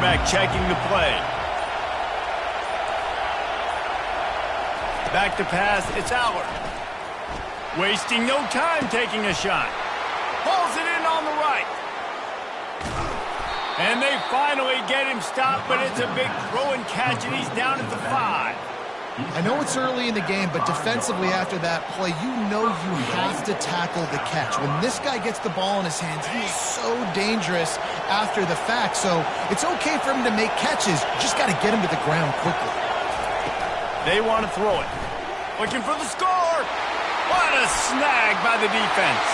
quarterback checking the play. Back to pass, it's Allard. Wasting no time taking a shot. Pulls it in on the right. And they finally get him stopped, but it's a big throw and catch, and he's down at the 5. I know it's early in the game, but defensively after that play, you know you have to tackle the catch. When this guy gets the ball in his hands, he is so dangerous after the fact. So it's okay for him to make catches. You just got to get him to the ground quickly. They want to throw it. Looking for the score. What a snag by the defense.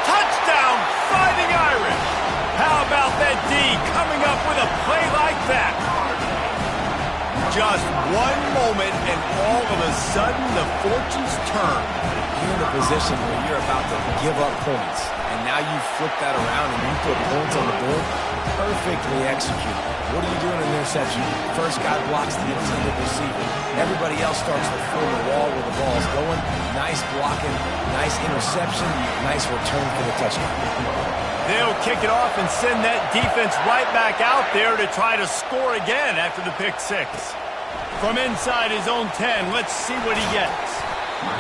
Touchdown, Fighting Irish. How about that D coming up with a play like that? Just one moment and all of a sudden the fortunes turn. You're in a position where you're about to give up points. And now you flip that around and you put points on the board. Perfectly executed. What are you doing in interception? First guy blocks the intended receiver. Everybody else starts to form a wall where the ball's going. Nice blocking, nice interception, nice return for the touchdown. They'll kick it off and send that defense right back out there to try to score again after the pick 6. From inside his own 10, let's see what he gets.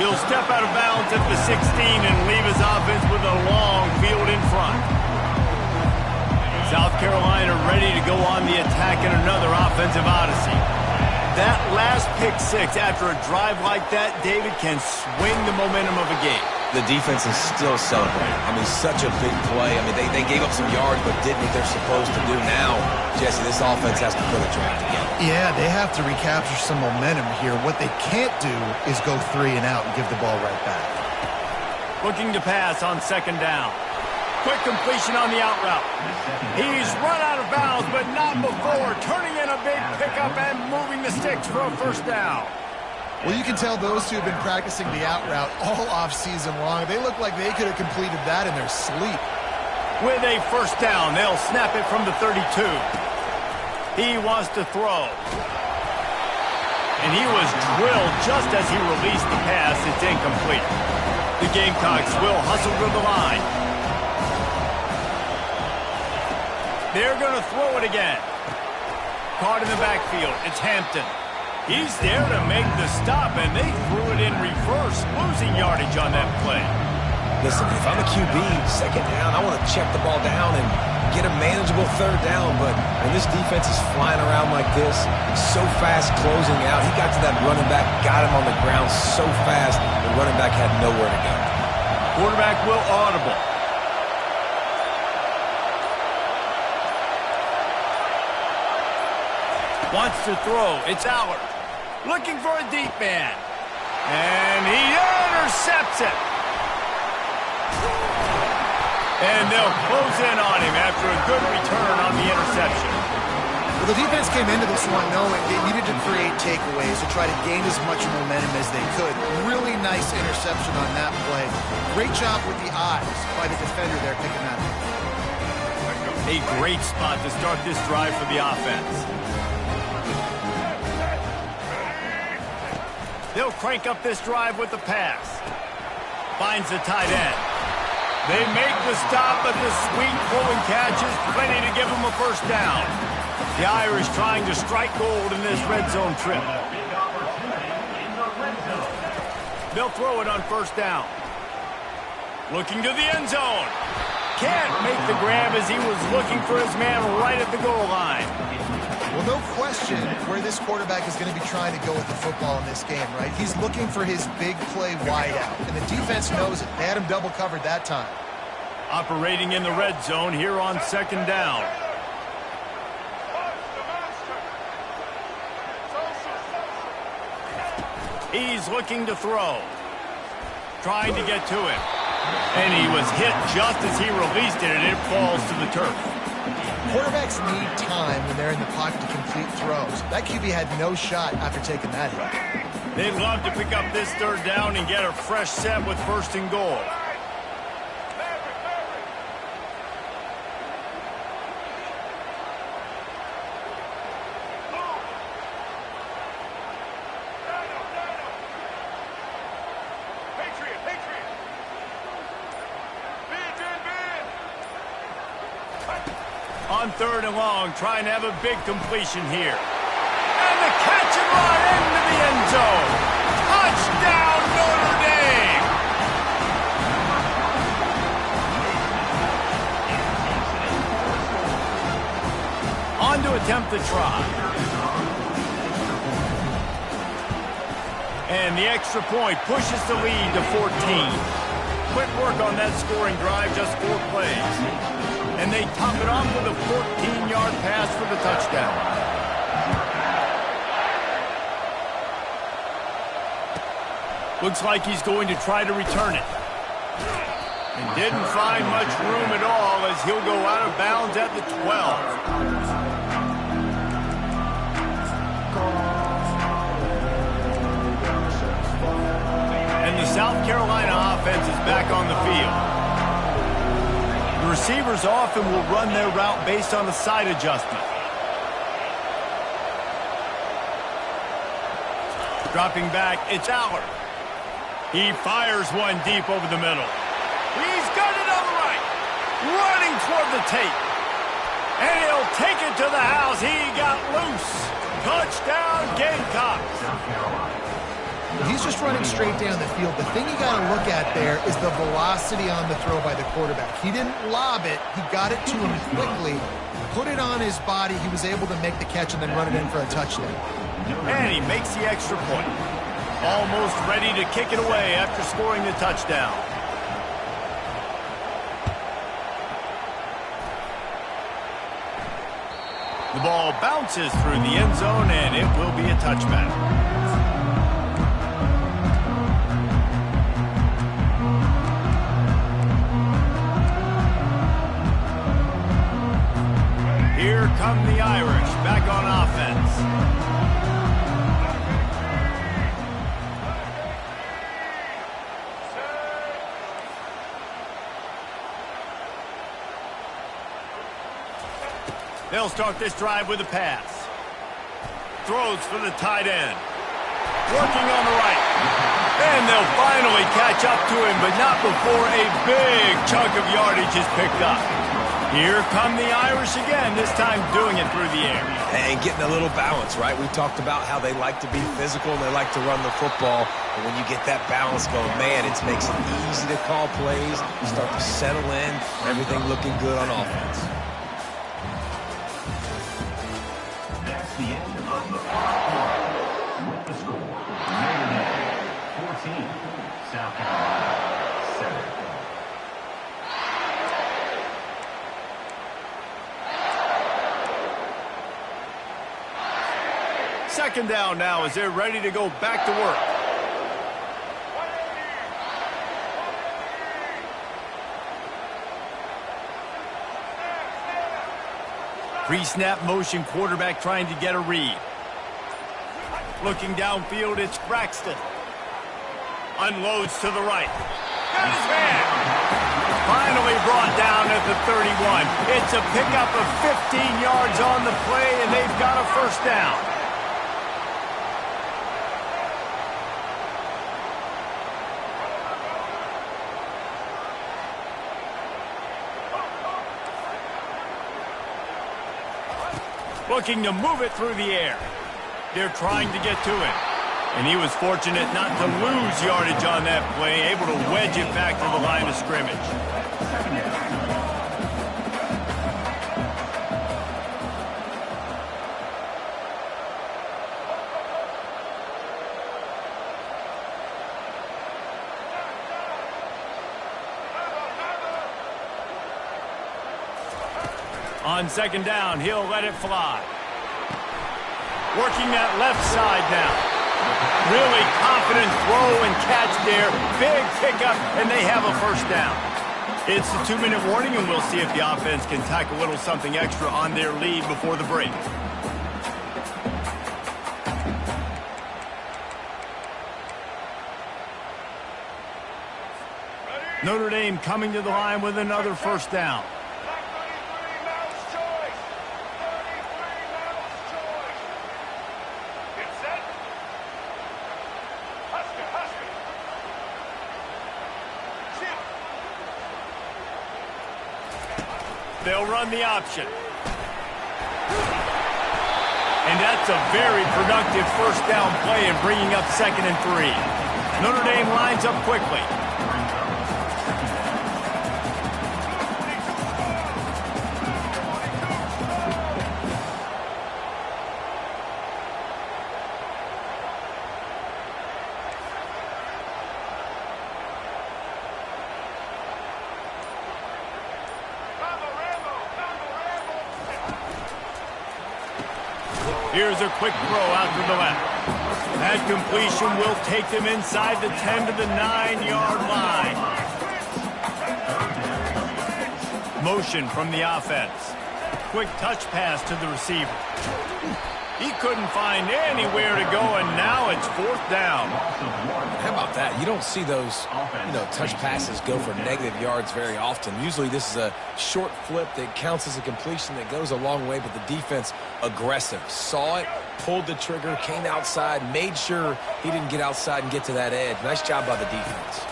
He'll step out of bounds at the 16 and leave his offense with a long field in front. South Carolina ready to go on the attack in another offensive odyssey. That last pick 6 after a drive like that, David, can swing the momentum of a game. The defense is still celebrating. I mean, such a big play. I mean, they gave up some yards but did what they're supposed to do. Now, Jesse, this offense has to put a drive together. Yeah, they have to recapture some momentum here. What they can't do is go 3 and out and give the ball right back. Looking to pass on 2nd down. Quick completion on the out route. He's run out of bounds, but not before. Turning in a big pickup and moving the sticks for a 1st down. Well, you can tell those two have been practicing the out route all off season long. They look like they could have completed that in their sleep. With a 1st down, they'll snap it from the 32. He wants to throw. And he was drilled just as he released the pass. It's incomplete. The Gamecocks will hustle to the line. They're going to throw it again. Caught in the backfield. It's Hampton. He's there to make the stop, and they threw it in reverse, losing yardage on that play. Listen, if I'm a QB, 2nd down, I want to check the ball down and get a manageable 3rd down. But when this defense is flying around like this, so fast closing out, he got to that running back, got him on the ground so fast, the running back had nowhere to go. Quarterback will audible. Wants to throw. It's Allard. Looking for a deep man. And he intercepts it. And they'll close in on him after a good return on the interception. Well, the defense came into this one knowing they needed to create takeaways to try to gain as much momentum as they could. Really nice interception on that play. Great job with the eyes by the defender there picking that up. A great spot to start this drive for the offense. They'll crank up this drive with the pass. Finds the tight end. They make the stop, but the sweet throwing catch is plenty to give them a 1st down. The Irish trying to strike gold in this red zone trip. They'll throw it on 1st down. Looking to the end zone. Can't make the grab as he was looking for his man right at the goal line. Well, no question where this quarterback is going to be trying to go with the football in this game, right? He's looking for his big play wide out, and the defense knows it. They had him double covered that time. Operating in the red zone here on 2nd down. He's looking to throw. Trying to get to it. And he was hit just as he released it, and it falls to the turf. Quarterbacks need time when they're in the pocket to complete throws. That QB had no shot after taking that hit. They'd love to pick up this 3rd down and get a fresh set with 1st and goal. On 3rd and long, trying to have a big completion here. And the catch and run into the end zone. Touchdown, Notre Dame! On to attempt the try. And the extra point pushes the lead to 14. Quick work on that scoring drive, just 4 plays. And they top it off with a 14-yard pass for the touchdown. Looks like he's going to try to return it. And didn't find much room at all as he'll go out of bounds at the 12. And the South Carolina offense is back on the field. The receivers often will run their route based on a side adjustment. Dropping back, it's Allard. He fires one deep over the middle. He's got it on the right. Running toward the tape. And he'll take it to the house. He got loose. Touchdown, Gamecocks. He's just running straight down the field. The thing you got to look at there is the velocity on the throw by the quarterback. He didn't lob it. He got it to him quickly, put it on his body. He was able to make the catch and then run it in for a touchdown. And he makes the extra point. Almost ready to kick it away after scoring the touchdown. The ball bounces through the end zone, and it will be a touchback. Here come the Irish, back on offense. They'll start this drive with a pass. Throws for the tight end. Working on the right. And they'll finally catch up to him, but not before a big chunk of yardage is picked up. Here come the Irish again, this time doing it through the air. And getting a little balance, right? We talked about how they like to be physical and they like to run the football. And when you get that balance going, man, it makes it easy to call plays, start to settle in, everything looking good on offense. That's the end of the first quarter. With the score, Notre Dame 14, South Carolina 7. Second down now as they're ready to go back to work. Pre-snap motion, quarterback trying to get a read. Looking downfield, it's Braxton. Unloads to the right. Got his man. Finally brought down at the 31. It's a pickup of 15 yards on the play, and they've got a first down. Looking to move it through the air. They're trying to get to him. And he was fortunate not to lose yardage on that play, able to wedge it back to the line of scrimmage. On second down, he'll let it fly. Working that left side now. Really confident throw and catch there. Big pickup, and they have a first down. It's the 2-minute warning, and we'll see if the offense can tack a little something extra on their lead before the break. Notre Dame coming to the line with another first down. They'll run the option. And that's a very productive first down play and bringing up 2nd and 3. Notre Dame lines up quickly. Here's a quick throw out to the left. That completion will take them inside the 10 to the 9-yard line. Motion from the offense. Quick touch pass to the receiver. He couldn't find anywhere to go, and now it's 4th down. How about that? You don't see those, touch passes go for negative yards very often. Usually this is a short flip that counts as a completion that goes a long way, but the defense aggressive. Saw it, pulled the trigger, came outside, made sure he didn't get outside and get to that edge. Nice job by the defense.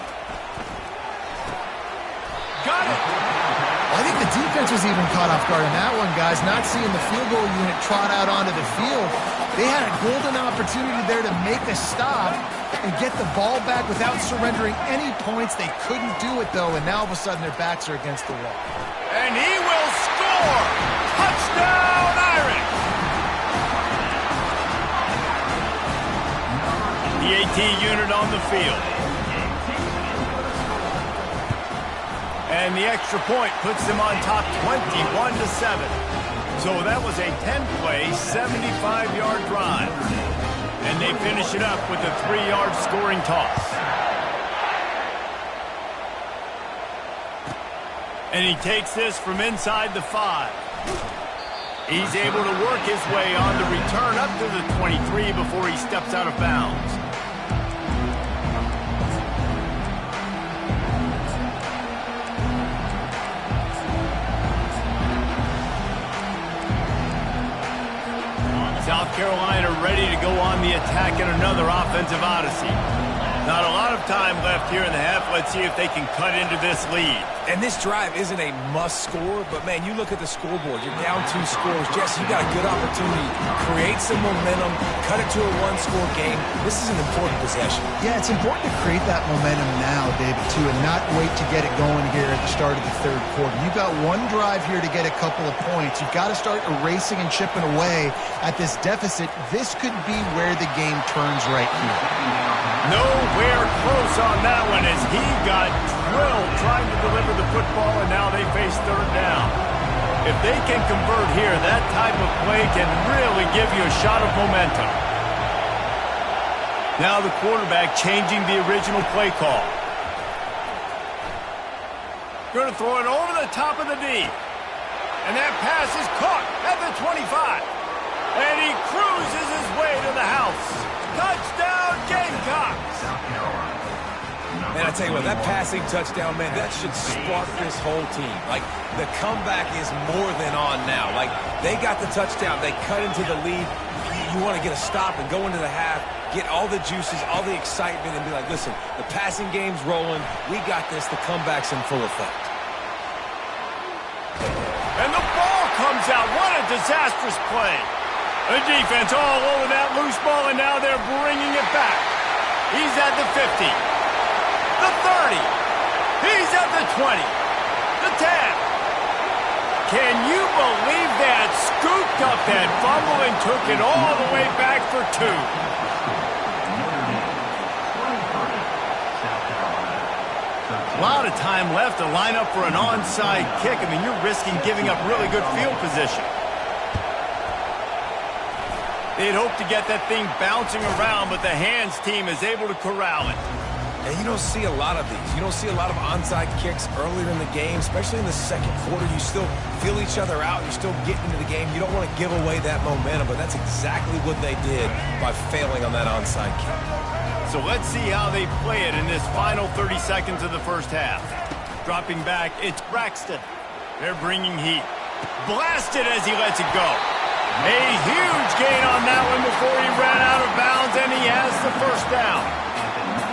Got it! I think the defense was even caught off guard in that one, guys. Not seeing the field goal unit trot out onto the field. They had a golden opportunity there to make a stop and get the ball back without surrendering any points. They couldn't do it, though, and now all of a sudden their backs are against the wall. And he will score! Touchdown, Irish! The AT unit on the field. And the extra point puts them on top 21-7. So that was a 10-play, 75-yard drive. And they finish it up with a 3-yard scoring toss. And he takes this from inside the 5. He's able to work his way on the return up to the 23 before he steps out of bounds. South Carolina ready to go on the attack in another offensive odyssey. Not a lot of time left here in the half. Let's see if they can cut into this lead. And this drive isn't a must score, but man, you look at the scoreboard, you're down 2 scores. Jesse, you got a good opportunity. Create some momentum, cut it to a 1-score game. This is an important possession. Yeah, it's important to create that momentum now, David, too, and not wait to get it going here at the start of the 3rd quarter. You've got one drive here to get a couple of points. You've got to start erasing and chipping away at this deficit. This could be where the game turns right here. Nowhere close on that one as he got drilled trying to deliver the football, and now they face 3rd down. If they can convert here, that type of play can really give you a shot of momentum. Now the quarterback changing the original play call. Going to throw it over the top of the D. And that pass is caught at the 25. And he cruises his way to the house. Touchdown, Gamecocks! Man, I tell you what, that passing touchdown, man, that should spark this whole team. Like, the comeback is more than on now. Like, they got the touchdown. They cut into the lead. You want to get a stop and go into the half, get all the juices, all the excitement, and be like, listen, the passing game's rolling. We got this. The comeback's in full effect. And the ball comes out. What a disastrous play. The defense all over that loose ball, and now they're bringing it back. He's at the 50, the 30. He's at the 20, the 10. Can you believe that? Scooped up that fumble and took it all the way back for 2. A lot of time left to line up for an onside kick. I mean, you're risking giving up really good field position. They'd hope to get that thing bouncing around, but the hands team is able to corral it. And you don't see a lot of these. You don't see a lot of onside kicks earlier in the game, especially in the 2nd quarter. You still feel each other out. You're still getting into the game. You don't want to give away that momentum, but that's exactly what they did by failing on that onside kick. So let's see how they play it in this final 30 seconds of the first half. Dropping back, it's Braxton. They're bringing heat. Blasted as he lets it go. A huge gain on that one before he ran out of bounds, and he has the first down.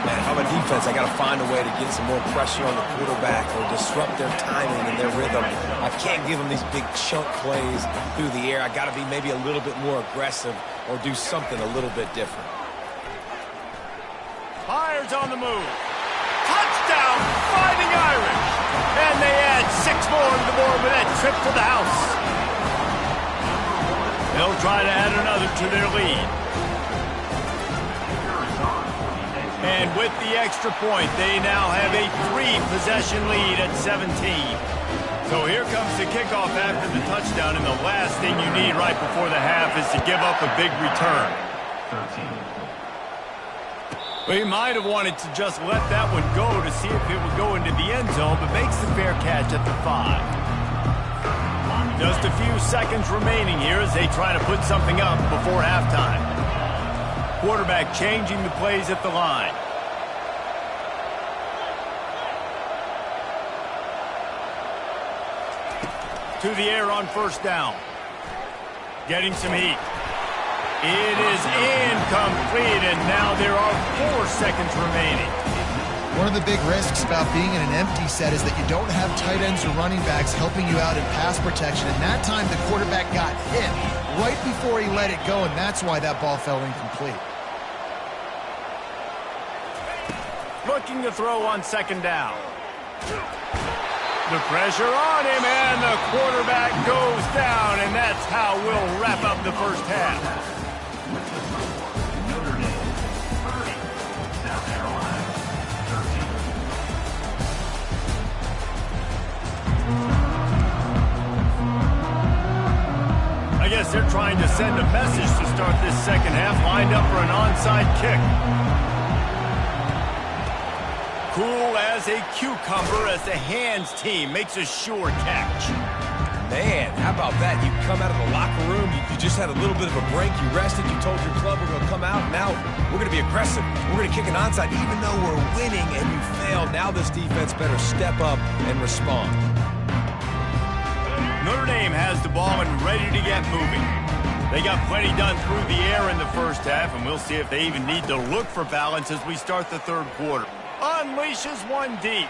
Man, if I'm a defense, I got to find a way to get some more pressure on the quarterback or disrupt their timing and their rhythm. I can't give them these big chunk plays through the air. I got to be maybe a little bit more aggressive or do something a little bit different. Fires on the move. Touchdown, Fighting Irish. And they add 6 more to the board with that trip to the house. They'll try to add another to their lead. And with the extra point, they now have a 3-possession lead at 17. So here comes the kickoff after the touchdown, and the last thing you need right before the half is to give up a big return. 13. Well, he might have wanted to just let that one go to see if it would go into the end zone, but makes the fair catch at the 5. Just a few seconds remaining here as they try to put something up before halftime. Quarterback changing the plays at the line. To the air on first down. Getting some heat. It is incomplete, and now there are 4 seconds remaining. One of the big risks about being in an empty set is that you don't have tight ends or running backs helping you out in pass protection. And that time the quarterback got hit right before he let it go, and that's why that ball fell incomplete. Looking to throw on second down. The pressure on him, and the quarterback goes down, and that's how we'll wrap up the first half. I guess they're trying to send a message to start this second half, lined up for an onside kick. Cool as a cucumber as the hands team makes a sure catch. Man, how about that? You come out of the locker room, you just had a little bit of a break, you rested, you told your club we're going to come out, now we're going to be aggressive. We're going to kick an onside even though we're winning and you failed. Now this defense better step up and respond. Notre Dame has the ball and ready to get moving. They got plenty done through the air in the first half, and we'll see if they even need to look for balance as we start the third quarter. Unleashes one deep.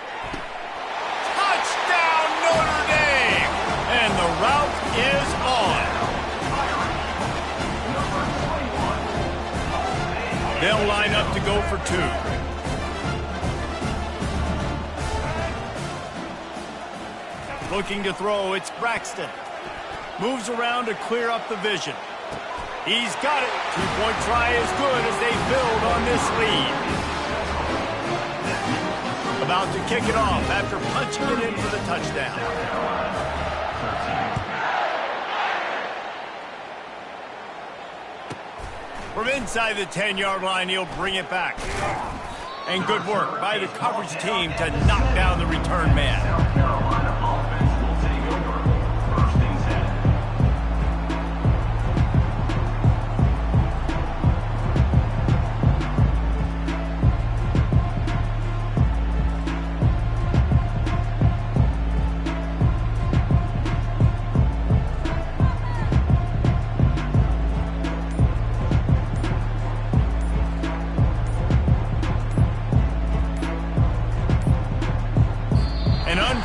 Touchdown, Notre Dame! And the route is on. They'll line up to go for 2. Looking to throw, it's Braxton. Moves around to clear up the vision. He's got it. 2-point try is good as they build on this lead. About to kick it off after punching it in for the touchdown. From inside the 10-yard line, he'll bring it back. And good work by the coverage team to knock down the return man.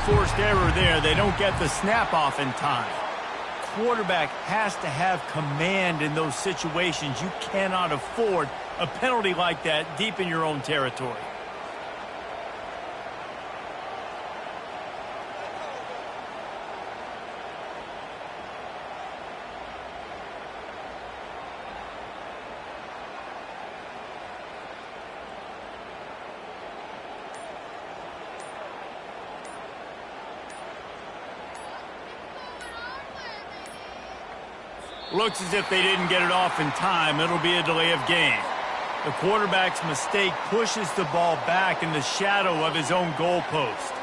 Forced error there. They don't get the snap off in time. Quarterback has to have command in those situations. You cannot afford a penalty like that deep in your own territory. Looks as if they didn't get it off in time. It'll be a delay of game. The quarterback's mistake pushes the ball back in the shadow of his own goalpost.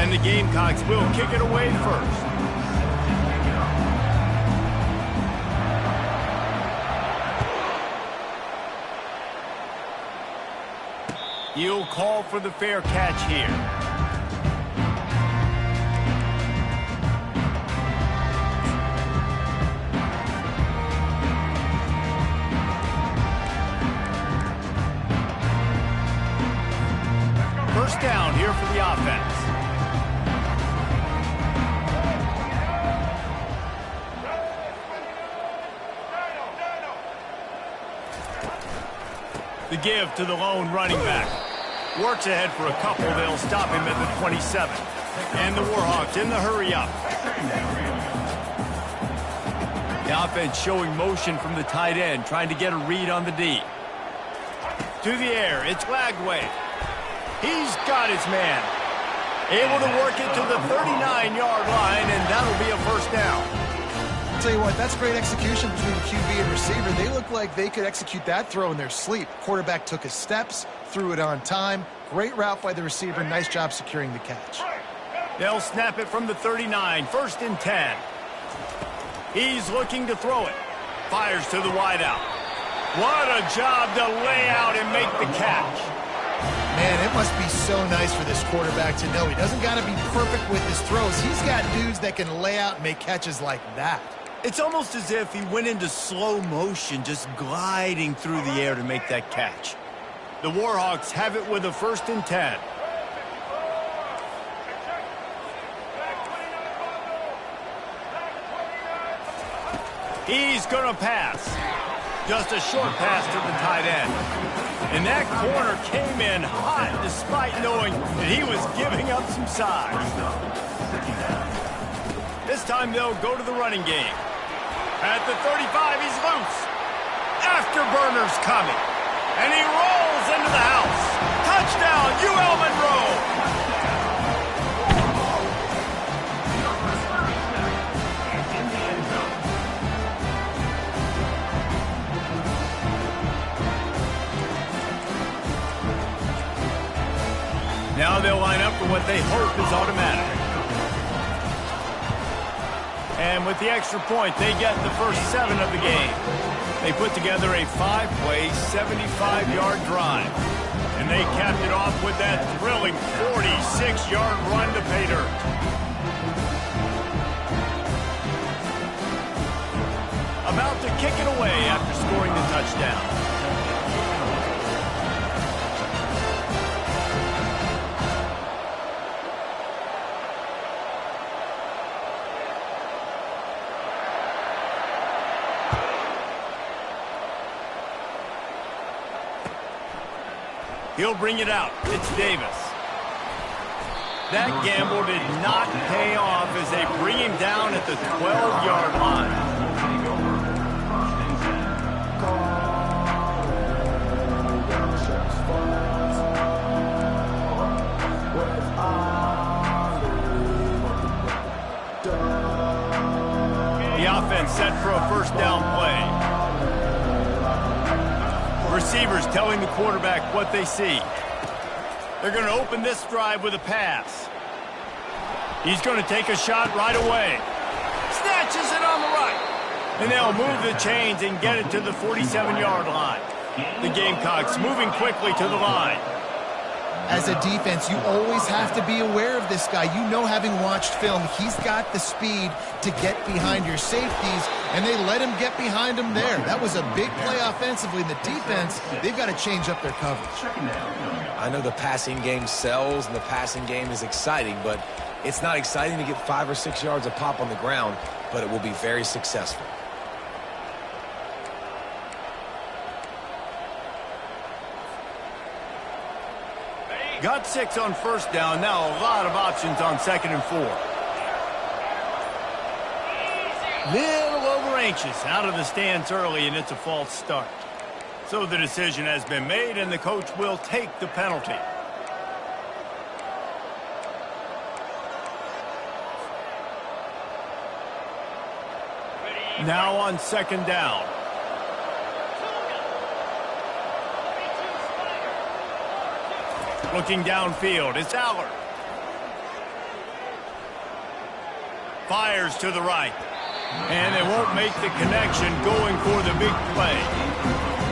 And the Gamecocks will kick it away first. He'll call for the fair catch here. First down here for the offense. The give to the lone running back. Works ahead for a couple. They'll stop him at the 27. And the Warhawks in the hurry up. The offense showing motion from the tight end, trying to get a read on the D. To the air, it's Lagway. He's got his man. Able to work it to the 39-yard line, and that'll be a first down. I'll tell you what, that's great execution between QB and receiver. They look like they could execute that throw in their sleep. Quarterback took his steps, threw it on time. Great route by the receiver. Nice job securing the catch. They'll snap it from the 39, first and 10. He's looking to throw it. Fires to the wideout. What a job to lay out and make the catch. Man, it must be so nice for this quarterback to know he doesn't got to be perfect with his throws. He's got dudes that can lay out and make catches like that. It's almost as if he went into slow motion, just gliding through the air to make that catch. The Warhawks have it with a first and 10. He's going to pass. Just a short pass to the tight end. And that corner came in hot despite knowing that he was giving up some size. This time they'll go to the running game. At the 35, he's loose. Afterburner's coming. And he rolls into the house. Touchdown, UL Monroe. Now they'll line up for what they hope is automatic. And with the extra point, they get the first 7 of the game. They put together a 5-play, 75-yard drive. And they capped it off with that thrilling 46-yard run to pay dirt. About to kick it away after scoring the touchdown. He'll bring it out. It's Davis. That gamble did not pay off as they bring him down at the 12-yard line. The offense set for a first down play. Receivers telling the quarterback what they see. They're going to open this drive with a pass. He's going to take a shot right away. Snatches it on the right. And they'll move the chains and get it to the 47-yard line. The Gamecocks moving quickly to the line. As a defense, you always have to be aware of this guy. You know, having watched film, he's got the speed to get behind your safeties, and they let him get behind him there. That was a big play offensively. The defense, they've got to change up their coverage. I know the passing game sells and the passing game is exciting, but it's not exciting to get 5 or 6 yards a pop on the ground, but it will be very successful. Got 6 on first down. Now a lot of options on 2nd and 4. Little over anxious out of the stance early, and it's a false start. So the decision has been made, and the coach will take the penalty. Now on 2nd down. Looking downfield, it's Aller. Fires to the right. And they won't make the connection going for the big play.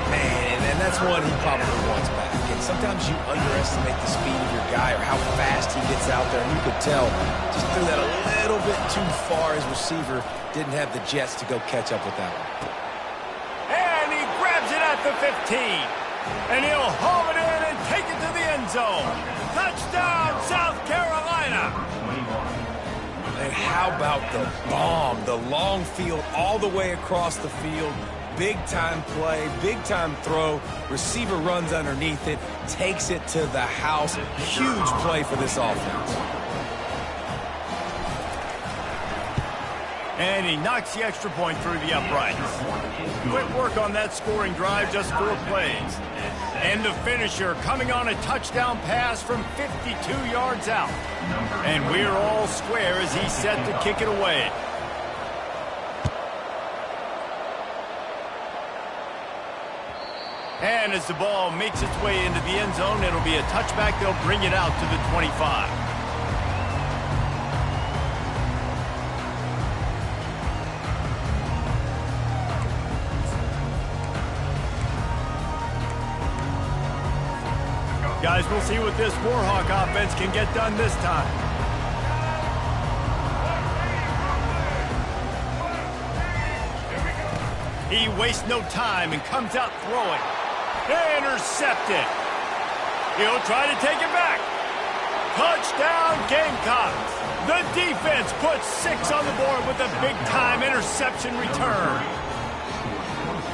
Man, and that's one he probably wants back. And sometimes you underestimate the speed of your guy or how fast he gets out there. And you could tell just threw that a little bit too far. His receiver didn't have the jets to go catch up with that one. And he grabs it at the 15. And he'll haul it in and take it to the end zone. Touchdown, South Carolina. And how about the bomb, the long field all the way across the field. Big-time play, big-time throw. Receiver runs underneath it, takes it to the house. Huge play for this offense. And he knocks the extra point through the uprights. Quick work on that scoring drive, just 4 plays. And the finisher coming on a touchdown pass from 52 yards out. And we're all square as he's set to kick it away. And as the ball makes its way into the end zone, it'll be a touchback. They'll bring it out to the 25. Guys, we'll see what this Warhawk offense can get done this time. He wastes no time and comes out throwing. Intercepted. He'll try to take it back. Touchdown, Gamecocks. The defense puts 6 on the board with a big-time interception return.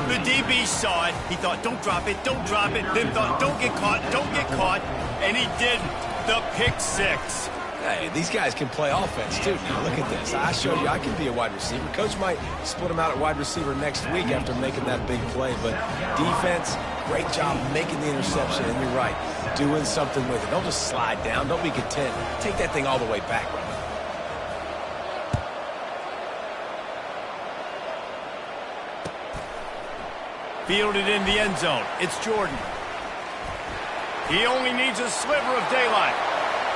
The DB saw it. He thought, don't drop it, don't drop it. Then thought, don't get caught, don't get caught. And he did the pick 6. Hey, these guys can play offense, too. Now, look at this. I showed you I can be a wide receiver. Coach might split him out at wide receiver next week after making that big play. But defense, great job making the interception. And you're right, doing something with it. Don't just slide down. Don't be content. Take that thing all the way back. Fielded in the end zone. It's Jordan. He only needs a sliver of daylight.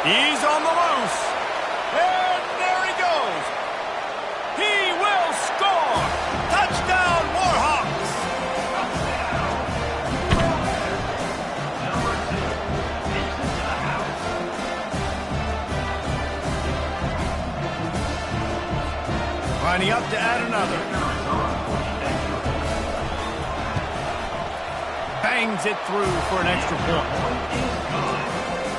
He's on the loose. And there he goes. He will score. Touchdown, Warhawks. Lining up to add another. Bangs it through for an extra point.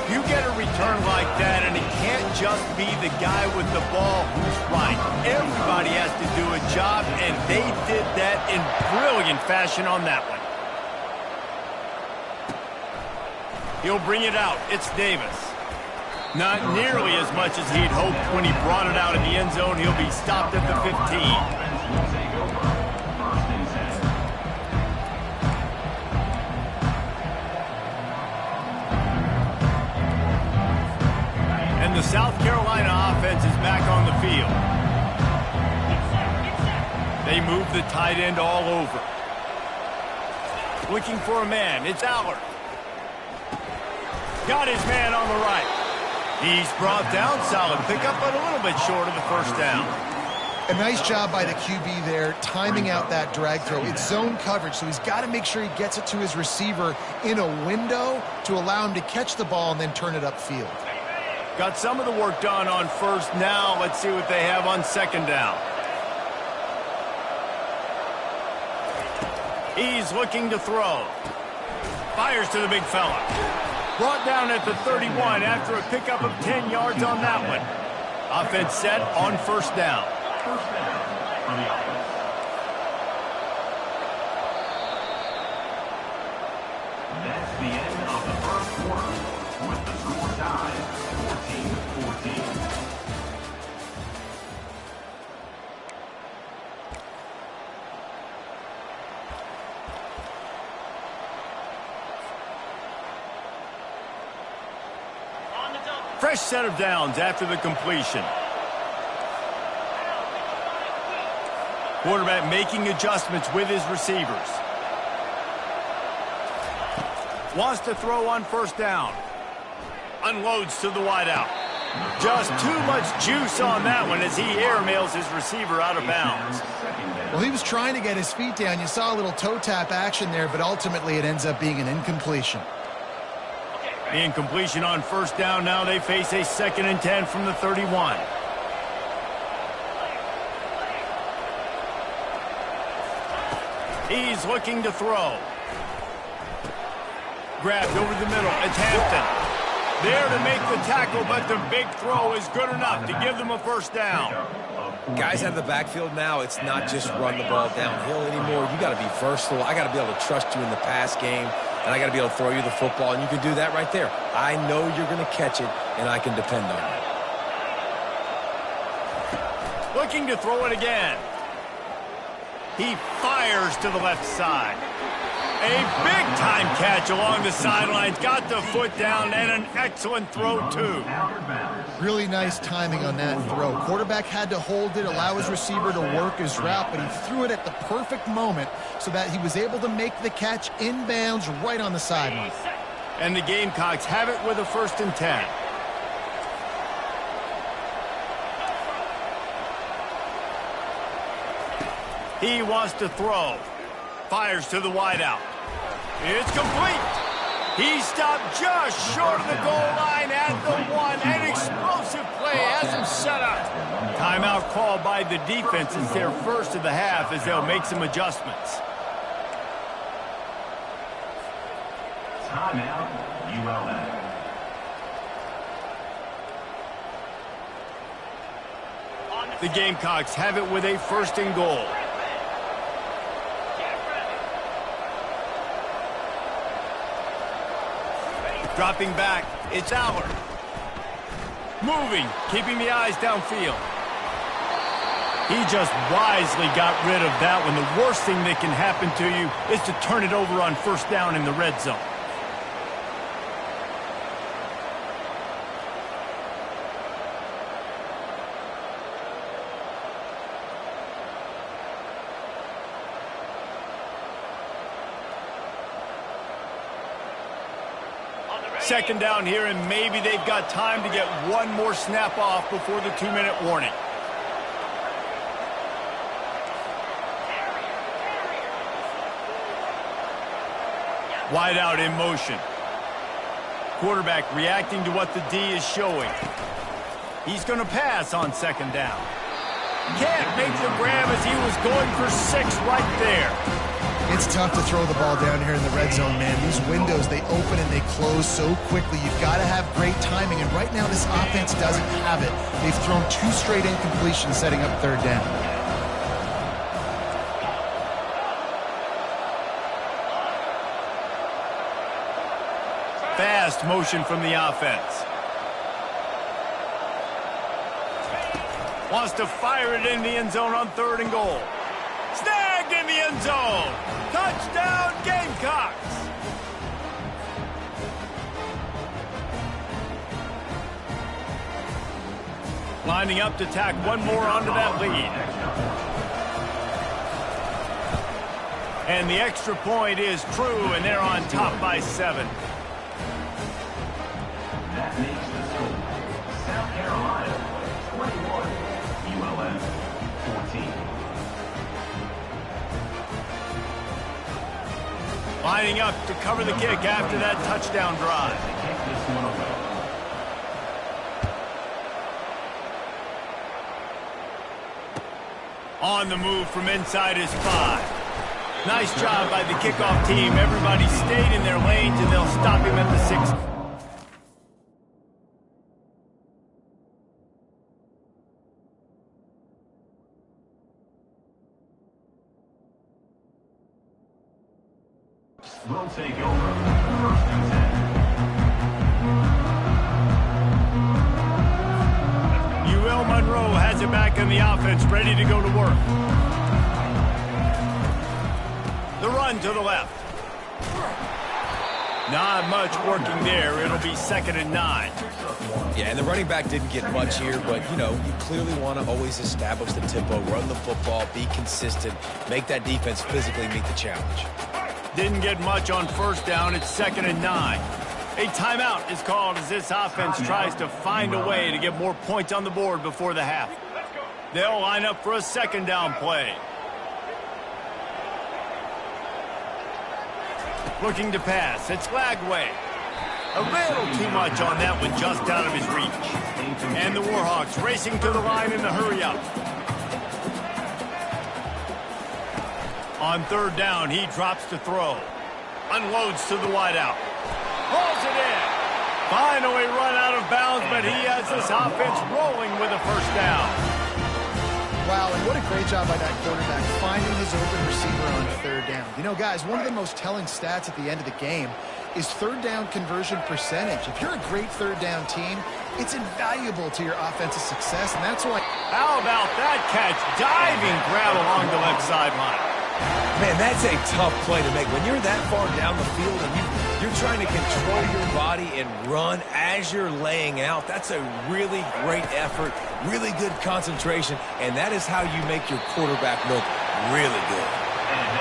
You get a return like that, and it can't just be the guy with the ball who's right. Everybody has to do a job, and they did that in brilliant fashion on that one. He'll bring it out. It's Davis. Not nearly as much as he'd hoped when he brought it out in the end zone. He'll be stopped at the 15. And the South Carolina offense is back on the field. They move the tight end all over. Looking for a man. It's Allard. Got his man on the right. He's brought down. Solid pickup, but a little bit short of the first down. A nice job by the QB there, timing out that drag throw. It's zone coverage, so he's got to make sure he gets it to his receiver in a window to allow him to catch the ball and then turn it upfield. Got some of the work done on first. Now let's see what they have on second down. He's looking to throw. Fires to the big fella. Brought down at the 31 after a pickup of 10 yards on that one. Offense set on first down. First down for the offense. That's the end of the first quarter with the score tied 14-14. Fresh set of downs after the completion. Quarterback making adjustments with his receivers. Wants to throw on first down. Unloads to the wideout. Just too much juice on that one as he airmails his receiver out of bounds. Well, he was trying to get his feet down. You saw a little toe tap action there, but ultimately it ends up being an incompletion. The incompletion on first down. Now they face a 2nd and 10 from the 31. He's looking to throw. Grabbed over the middle. It's Hampton. There to make the tackle, but the big throw is good enough to give them a first down. Guys out of the backfield now, it's not just run the ball downhill anymore. You got to be versatile. I got to be able to trust you in the pass game, and I got to be able to throw you the football, and you can do that right there. I know you're going to catch it, and I can depend on you. Looking to throw it again. He fires to the left side. A big-time catch along the sidelines. Got the foot down, and an excellent throw, too. Really nice timing on that throw. Quarterback had to hold it, allow his receiver to work his route, but he threw it at the perfect moment so that he was able to make the catch inbounds right on the sideline. And the Gamecocks have it with a 1st and 10. He wants to throw. Fires to the wideout. It's complete. He stopped just short of the goal line at the 1. An explosive play has him set up. Timeout called by the defense. It's their first of the half as they'll make some adjustments. Timeout, ULM. The Gamecocks have it with a 1st and goal. Dropping back, it's Allard. Moving, keeping the eyes downfield. He just wisely got rid of that one. The worst thing that can happen to you is to turn it over on first down in the red zone. Second down here, and maybe they've got time to get one more snap off before the 2-minute warning. Wide out in motion. Quarterback reacting to what the D is showing. He's going to pass on second down. Can't make the grab as he was going for 6 right there. It's tough to throw the ball down here in the red zone, man. These windows, they open and they close so quickly. You've got to have great timing, and right now this offense doesn't have it. They've thrown 2 straight incompletions setting up third down. fast motion from the offense. Wants to fire it in the end zone on 3rd and goal. Snagged in the end zone. Touchdown, Gamecocks. Lining up to tack one more onto that lead. And the extra point is true, and they're on top by 7. That makes the score. South Carolina 21, ULM 14. Lining up to cover the kick after that touchdown drive. Kick this one away. On the move from inside his 5. Nice job by the kickoff team. Everybody stayed in their lanes, and they'll stop him at the 6. Will take over 1st and 10. UL Monroe has it back in the offense, ready to go to work. The run to the left. Not much working there. It'll be 2nd and 9. Yeah, and the running back didn't get much here, but, you know, you clearly want to always establish the tempo, run the football, be consistent, make that defense physically meet the challenge. Didn't get much on 1st down. It's 2nd and 9. A timeout is called as this offense tries to find a way to get more points on the board before the half. They'll line up for a 2nd down play. Looking to pass. It's Lagway. A little too much on that one, just out of his reach. And the Warhawks racing to the line in the hurry-up. On 3rd down, he drops to throw. Unloads to the wideout. Hauls it in. Finally run out of bounds, but he has this offense rolling with a 1st down. Wow, and what a great job by that quarterback finding his open receiver on 3rd down. You know, guys, one of the most telling stats at the end of the game is 3rd down conversion percentage. If you're a great 3rd down team, it's invaluable to your offensive success, and that's why... How about that catch? Diving grab along the left sideline. Man, that's a tough play to make. When you're that far down the field and you're trying to control your body and run as you're laying out, that's a really great effort, really good concentration, and that is how you make your quarterback look really good.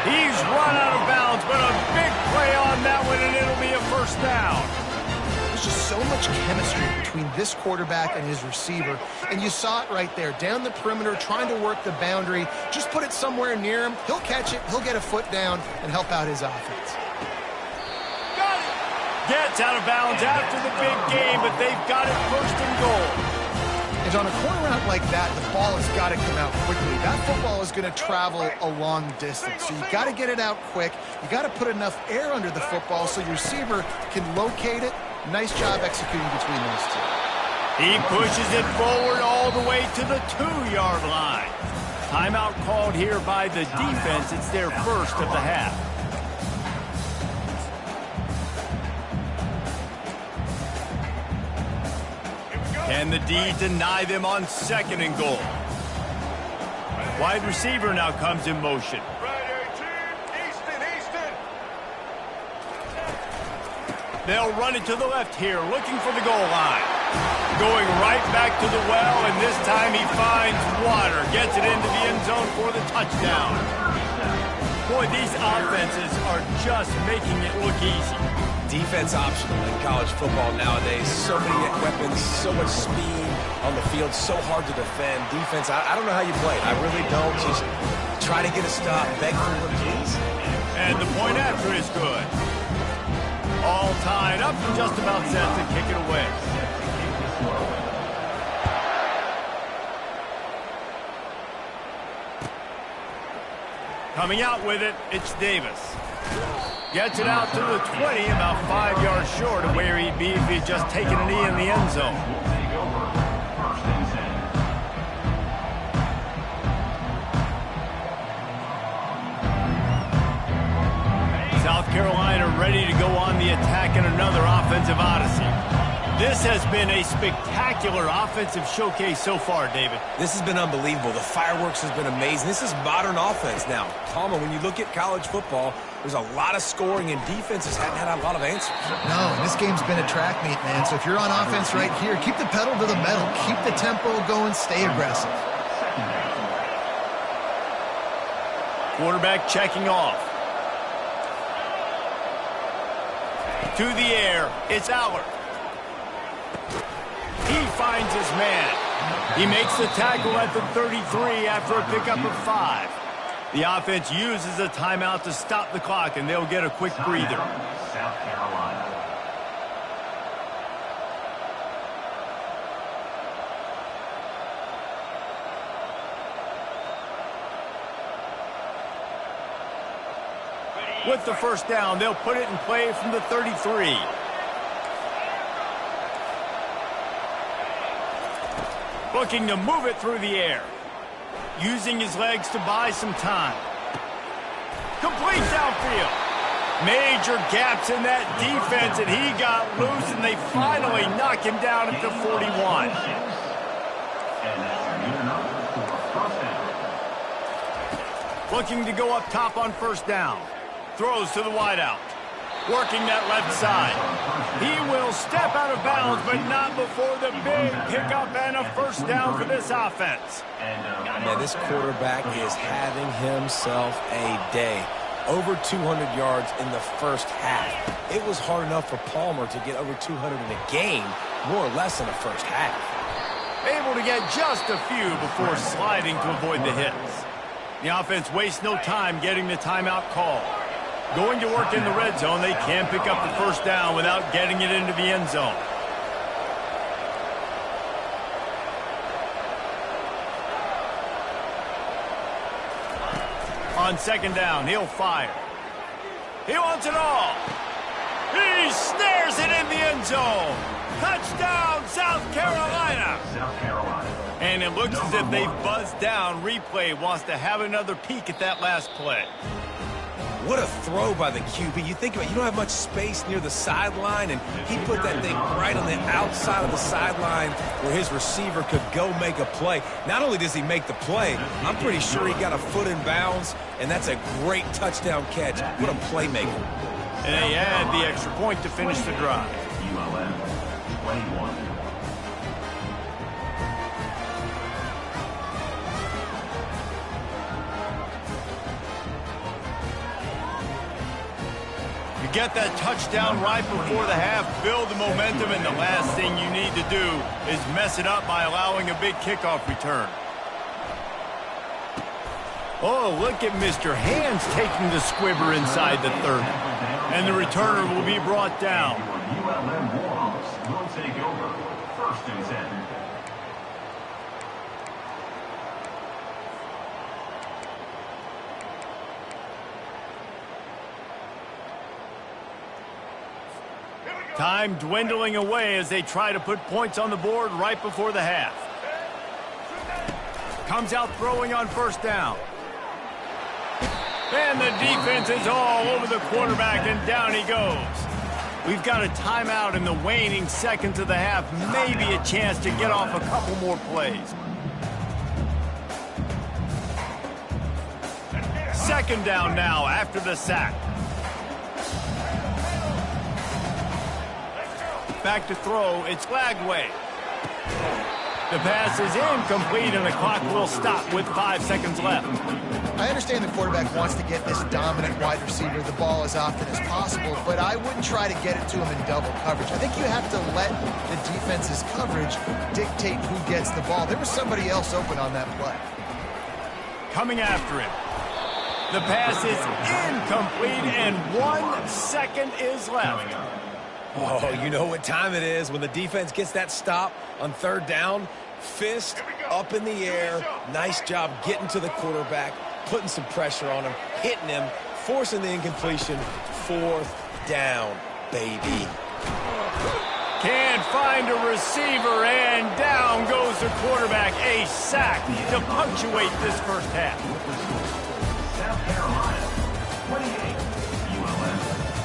He's run out of bounds, but a big play on that one, and it'll be a 1st down. There's just so much chemistry between this quarterback and his receiver, and you saw it right there, down the perimeter, trying to work the boundary. Just put it somewhere near him. He'll catch it, he'll get a foot down, and help out his offense. Got it! Gets out of bounds after the big game, but they've got it 1st and goal. And on a corner route like that, the ball has got to come out quickly. That football is going to travel a long distance, so you've got to get it out quick. You got to put enough air under the football so your receiver can locate it. Nice job executing between those two. He pushes it forward all the way to the 2-yard line. Timeout called here by the defense. It's their 1st of the half. Can the D deny them on 2nd and goal? Wide receiver now comes in motion. They'll run it to the left here, looking for the goal line. Going right back to the well, and this time he finds water. Gets it into the end zone for the touchdown. Boy, these offenses are just making it look easy. Defense optional in college football nowadays. So many weapons, so much speed on the field, so hard to defend. Defense, I don't know how you play it. I really don't. Just try to get a stop, beg for one, please. And the point after is good. All tied up and just about set to kick it away. Coming out with it, it's Davis. Gets it out to the 20, about 5 yards short of where he'd be if he'd just taken a knee in the end zone. South Carolina ready to go on the attack in another offensive odyssey. This has been a spectacular offensive showcase so far, David. This has been unbelievable. The fireworks has been amazing. This is modern offense now. Palmer, when you look at college football, there's a lot of scoring, and defenses haven't had a lot of answers. No, and this game's been a track meet, man. So if you're on offense right here, keep the pedal to the metal. Keep the tempo going. Stay aggressive. Quarterback checking off. To the air, it's Aller. He finds his man. He makes the tackle at the 33 after a pickup of 5. The offense uses a timeout to stop the clock, and they'll get a quick breather. South Carolina. With the first down, they'll put it in play from the 33. Looking to move it through the air. Using his legs to buy some time. Complete downfield. Major gaps in that defense, and he got loose, and they finally knock him down at the 41. Looking to go up top on first down. Throws to the wideout. Working that left side. He will step out of bounds, but not before the big pickup and a first down for this offense. Man, this quarterback is having himself a day. Over 200 yards in the first half. It was hard enough for Palmer to get over 200 in a game, more or less in the first half. Able to get just a few before sliding to avoid the hits. The offense wastes no time getting the timeout call. Going to work in the red zone, they can pick up the first down without getting it into the end zone. On second down, he'll fire. He wants it all. He snares it in the end zone. Touchdown, South Carolina. South Carolina. And it looks as if they've buzzed down. Replay wants to have another peek at that last play. What a throw by the QB. You think about it, you don't have much space near the sideline, and he put that thing right on the outside of the sideline where his receiver could go make a play. Not only does he make the play, I'm pretty sure he got a foot in bounds, and that's a great touchdown catch. What a playmaker. And they add the extra point to finish the drive. ULM 21. You get that touchdown right before the half, build the momentum, and the last thing you need to do is mess it up by allowing a big kickoff return. Oh, look at Mr. Hands taking the squibber inside the 30. And the returner will be brought down. ULM Warhawks will take over. 1st and 10. Time dwindling away as they try to put points on the board right before the half. Comes out throwing on first down. And the defense is all over the quarterback, and down he goes. We've got a timeout in the waning seconds of the half. Maybe a chance to get off a couple more plays. Second down now after the sack. Back to throw, it's Lagway. The pass is incomplete, and the clock will stop with 5 seconds left. I understand the quarterback wants to get this dominant wide receiver the ball as often as possible, but I wouldn't try to get it to him in double coverage. I think you have to let the defense's coverage dictate who gets the ball. There was somebody else open on that play. Coming after him. The pass is incomplete, and 1 second is left. Oh, you know what time it is when the defense gets that stop on third down. Fist up in the air. Nice job getting to the quarterback, putting some pressure on him, hitting him, forcing the incompletion. 4th down, baby. Can't find a receiver, and down goes the quarterback. A sack to punctuate this first half. South Carolina 28. ULM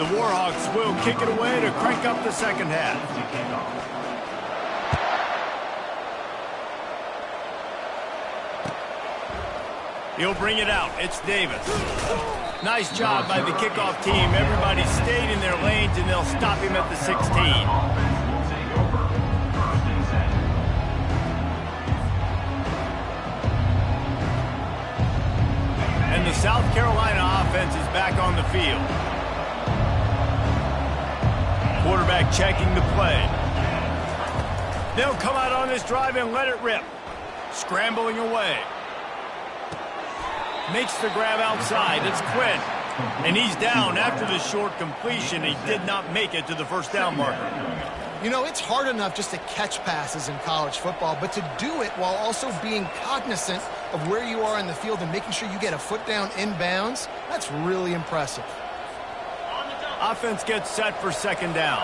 The Warhawks will kick it away to crank up the second half. He'll bring it out. It's Davis. Nice job by the kickoff team. Everybody stayed in their lanes, and they'll stop him at the 16. And the South Carolina offense is back on the field. Quarterback checking the play. They'll come out on this drive and let it rip. Scrambling away. Makes the grab outside. It's Quinn. And he's down after the short completion. He did not make it to the first down marker. You know, it's hard enough just to catch passes in college football, but to do it while also being cognizant of where you are in the field and making sure you get a foot down inbounds, that's really impressive. Offense gets set for second down.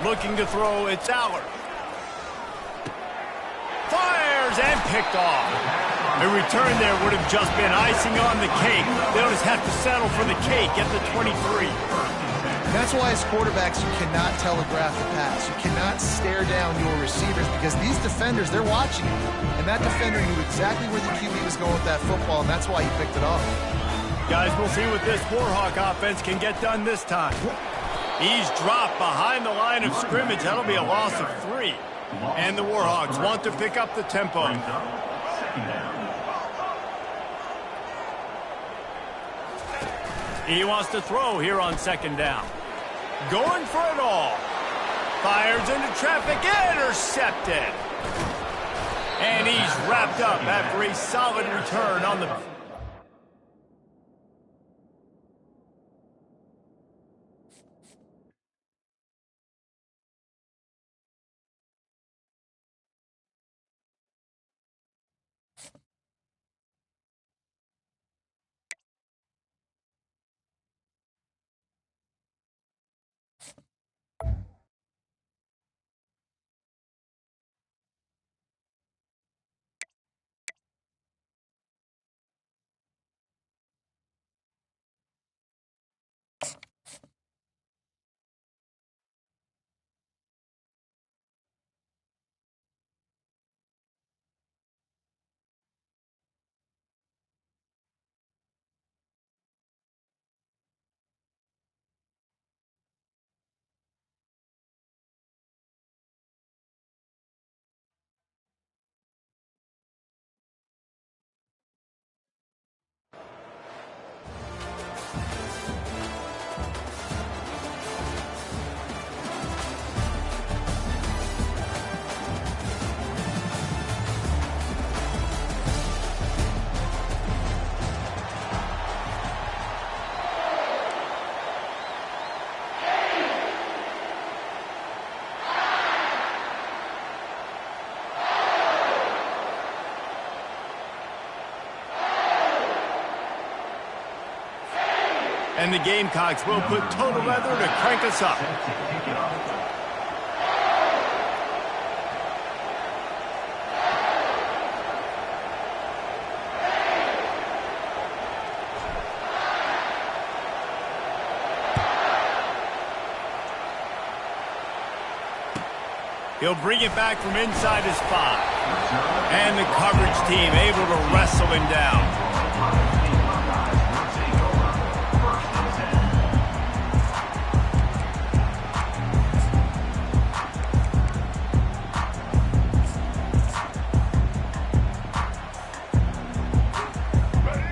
Looking to throw, it's Allard. Fires and picked off. A return there would have just been icing on the cake. They'll just have to settle for the cake at the 23. That's why as quarterbacks you cannot telegraph the pass. You cannot stare down your receivers because these defenders, they're watching you. And that defender knew exactly where the QB was going with that football, and that's why he picked it off. Guys, we'll see what this Warhawk offense can get done this time. He's dropped behind the line of scrimmage. That'll be a loss of 3. And the Warhawks want to pick up the tempo. He wants to throw here on second down. Going for it all. Fires into traffic. Intercepted. And he's wrapped up after a solid return on the... And the Gamecocks will put total weather to crank us up. He'll bring it back from inside his 5. And the coverage team able to wrestle him down.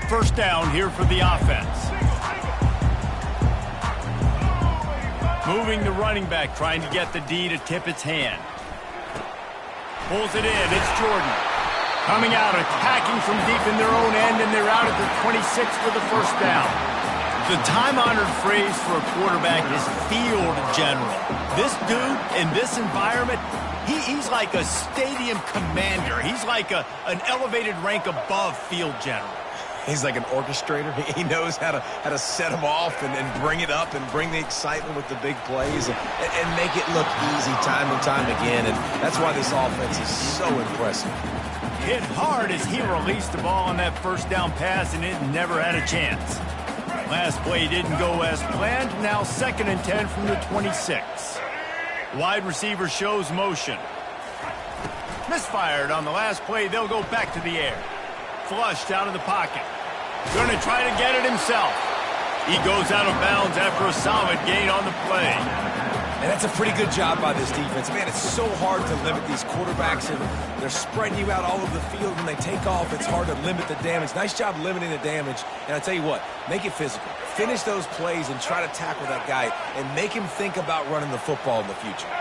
First down here for the offense. Moving the running back, trying to get the D to tip its hand. Pulls it in, it's Jordan. Coming out, attacking from deep in their own end, and they're out at the 26 for the first down. The time-honored phrase for a quarterback is field general. This dude, in this environment, he's like a stadium commander. He's like an elevated rank above field general. He's like an orchestrator. He knows how to set them off and bring it up and bring the excitement with the big plays and make it look easy time and time again. And that's why this offense is so impressive. Hit hard as he released the ball on that first down pass, and it never had a chance. Last play didn't go as planned. Now 2nd and 10 from the 26. Wide receiver shows motion. Misfired on the last play. They'll go back to the air. Flushed out of the pocket. Going to try to get it himself. He goes out of bounds after a solid gain on the play. And that's a pretty good job by this defense. Man, it's so hard to limit these quarterbacks, and they're spreading you out all over the field. When they take off, it's hard to limit the damage. Nice job limiting the damage. And I tell you what, make it physical. Finish those plays and try to tackle that guy and make him think about running the football in the future.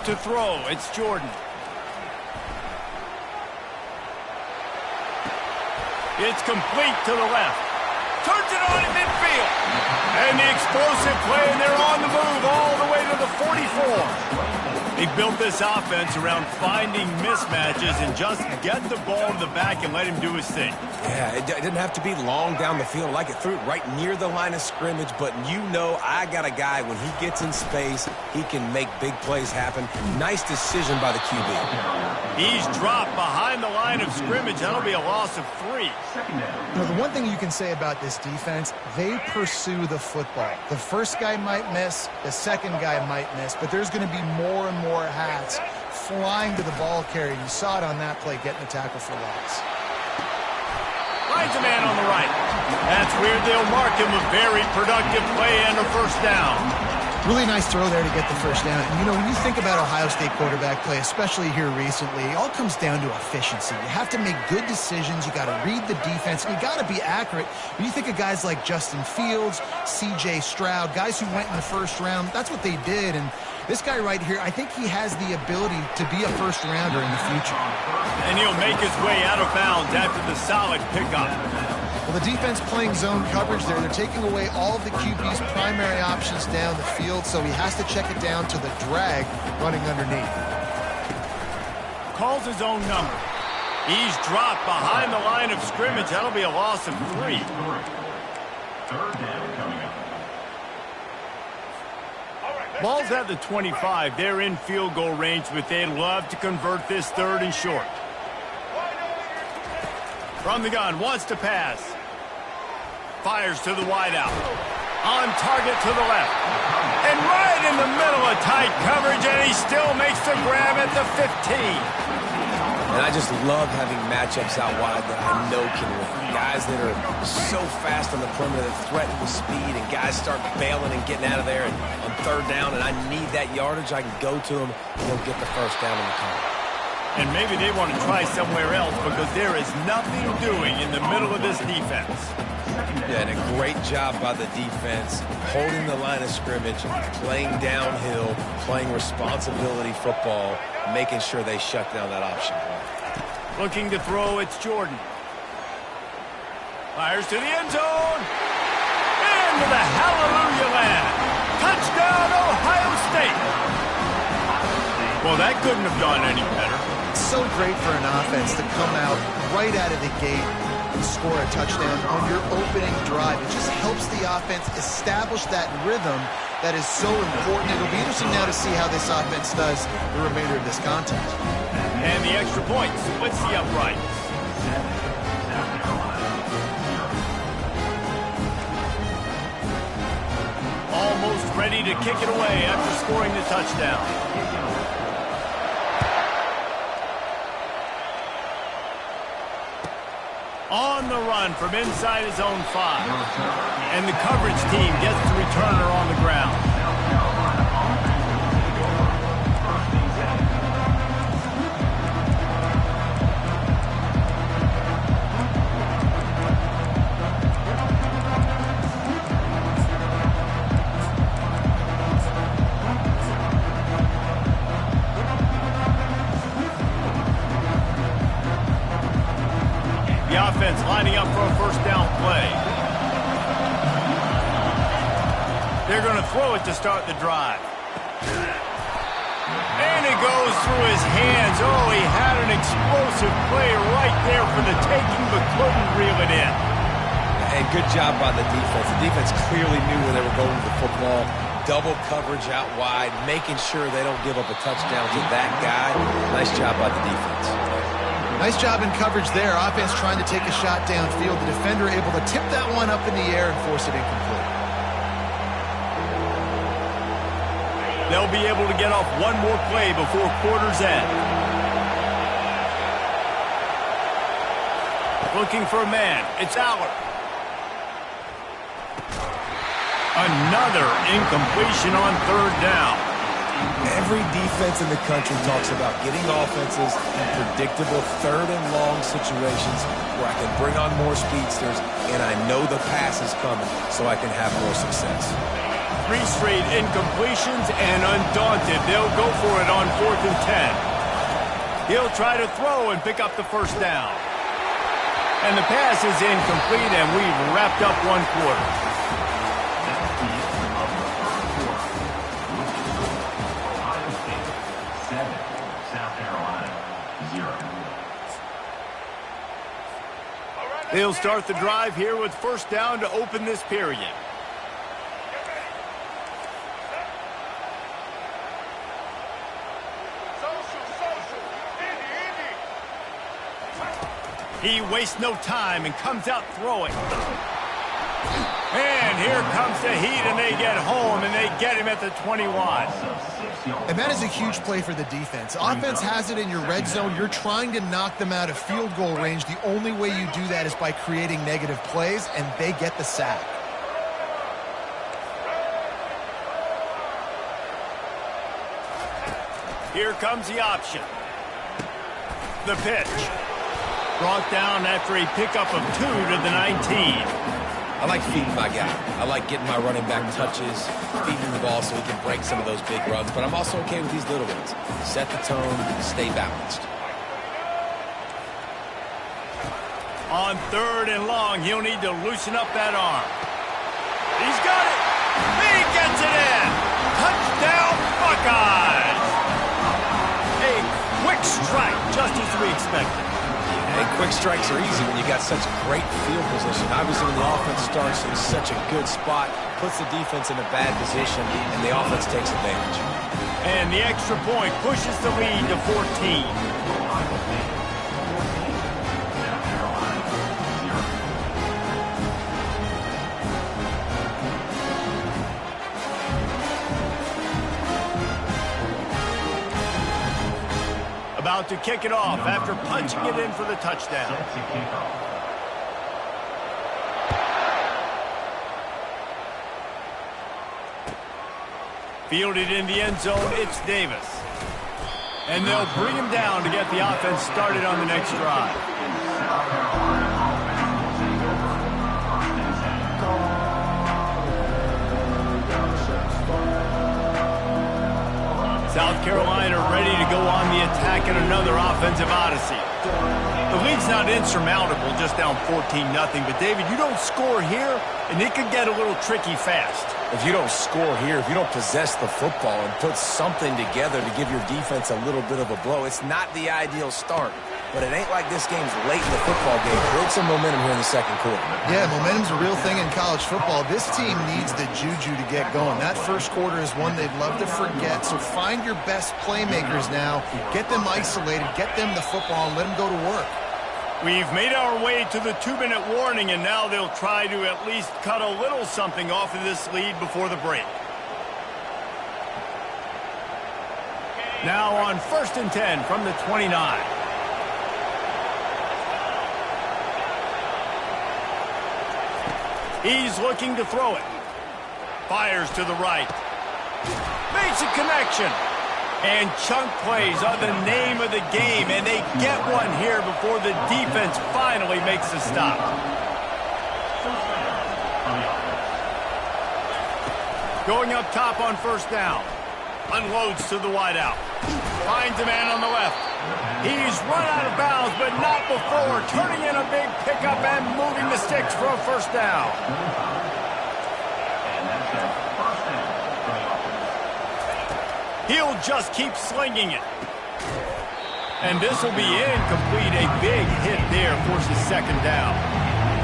To throw, it's Jordan. It's complete to the left. Turns it on in midfield. And the explosive play, and they're on the move all the way to the 44. He built this offense around finding mismatches and just get the ball to the back and let him do his thing. Yeah, it didn't have to be long down the field. Like it threw it right near the line of scrimmage, but you know I got a guy, when he gets in space, he can make big plays happen. Nice decision by the QB. He's dropped behind the line of scrimmage. That'll be a loss of 3. You know, the one thing you can say about this defense, they pursue the football. The first guy might miss, the second guy might miss, but there's going to be more and more hats flying to the ball carrier. You saw it on that play, getting a tackle for loss. Finds a man on the right. That's weird. They'll mark him a very productive play and a first down. Really nice throw there to get the first down. And, you know, when you think about Ohio State quarterback play, especially here recently, it all comes down to efficiency. You have to make good decisions. You got to read the defense, and you got to be accurate. When you think of guys like Justin Fields, C.J. Stroud, guys who went in the first round, that's what they did. And this guy right here, I think he has the ability to be a first-rounder in the future. And he'll make his way out of bounds after the solid pickup. Well, the defense playing zone coverage there. They're taking away all of the QB's primary options down the field, so he has to check it down to the drag running underneath. Calls his own number. He's dropped behind the line of scrimmage. That'll be a loss of 3. 3rd down coming up. Ball's at the 25. They're in field goal range, but they'd love to convert this 3rd and short. From the gun, wants to pass. Fires to the wideout. On target to the left. And right in the middle of tight coverage, and he still makes the grab at the 15. And I just love having matchups out wide that I know can win. Guys that are so fast on the perimeter that threaten with speed, and guys start bailing and getting out of there and on 3rd down, and I need that yardage. I can go to them, and they'll get the first down in the corner. And maybe they want to try somewhere else because there is nothing doing in the middle of this defense. Yeah, and a great job by the defense, holding the line of scrimmage, playing downhill, playing responsibility football, making sure they shut down that option play. Looking to throw, it's Jordan. Fires to the end zone. Into the hallelujah land. Touchdown, Ohio State. Well, that couldn't have gone any better. It's so great for an offense to come out right out of the gate and score a touchdown on your opening drive. It just helps the offense establish that rhythm that is so important. It'll be interesting now to see how this offense does the remainder of this contest. And the extra point splits the uprights. Almost ready to kick it away after scoring the touchdown. On the run from inside his own 5. And the coverage team gets the returner on the ground. The offense lining up for a first down play. They're going to throw it to start the drive. And it goes through his hands. Oh, he had an explosive play right there for the taking, but couldn't reel it in. And good job by the defense. The defense clearly knew where they were going with the football. Double coverage out wide, making sure they don't give up a touchdown to that guy. Nice job by the defense. Nice job in coverage there. Offense trying to take a shot downfield. The defender able to tip that one up in the air and force it incomplete. They'll be able to get off one more play before quarter's end. Looking for a man. It's Aller. Another incompletion on third down. Every defense in the country talks about getting offenses in predictable third and long situations where I can bring on more speedsters and I know the pass is coming so I can have more success. 3 straight incompletions and undaunted, they'll go for it on 4th and 10. He'll try to throw and pick up the first down. And the pass is incomplete, and we've wrapped up one quarter. They'll start the drive here with first down to open this period. He wastes no time and comes out throwing. And here comes the heat, and they get home, and they get him at the 21. And that is a huge play for the defense. Offense has it in your red zone. You're trying to knock them out of field goal range. The only way you do that is by creating negative plays, and they get the sack. Here comes the option. The pitch. Brought down after a pickup of 2 to the 19. I like feeding my guy. I like getting my running back touches, feeding the ball so he can break some of those big runs, but I'm also okay with these little ones. Set the tone, stay balanced. On 3rd and long, he'll need to loosen up that arm. He's got it! He gets it in! Touchdown, Buckeyes! A quick strike, just as we expected. And quick strikes are easy when you got such great field position. Obviously, when the offense starts in such a good spot, puts the defense in a bad position, and the offense takes advantage. And the extra point pushes the lead to 14. About to kick it off after punching it in for the touchdown. Fielded in the end zone, it's Davis. And they'll bring him down to get the offense started on the next drive. South Carolina ready to go on the attack in another offensive odyssey. The lead's not insurmountable, just down 14-0. But, David, you don't score here, and it could get a little tricky fast. If you don't score here, if you don't possess the football and put something together to give your defense a little bit of a blow, it's not the ideal start. But it ain't like this game's late in the football game. Build some momentum here in the second quarter. Yeah, momentum's a real thing in college football. This team needs the juju to get going. That first quarter is one they'd love to forget. So find your best playmakers now. Get them isolated. Get them the football and let them go to work. We've made our way to the 2-minute warning, and now they'll try to at least cut a little something off of this lead before the break. Now on 1st and 10 from the 29. He's looking to throw it. Fires to the right. Makes a connection. And chunk plays are the name of the game, and they get one here before the defense finally makes a stop. Going up top on first down. Unloads to the wideout. Finds a man on the left. He's run out of bounds, but not before. Turning in a big pickup and moving the sticks for a first down. He'll just keep slinging it. And this will be incomplete. A big hit there forces second down.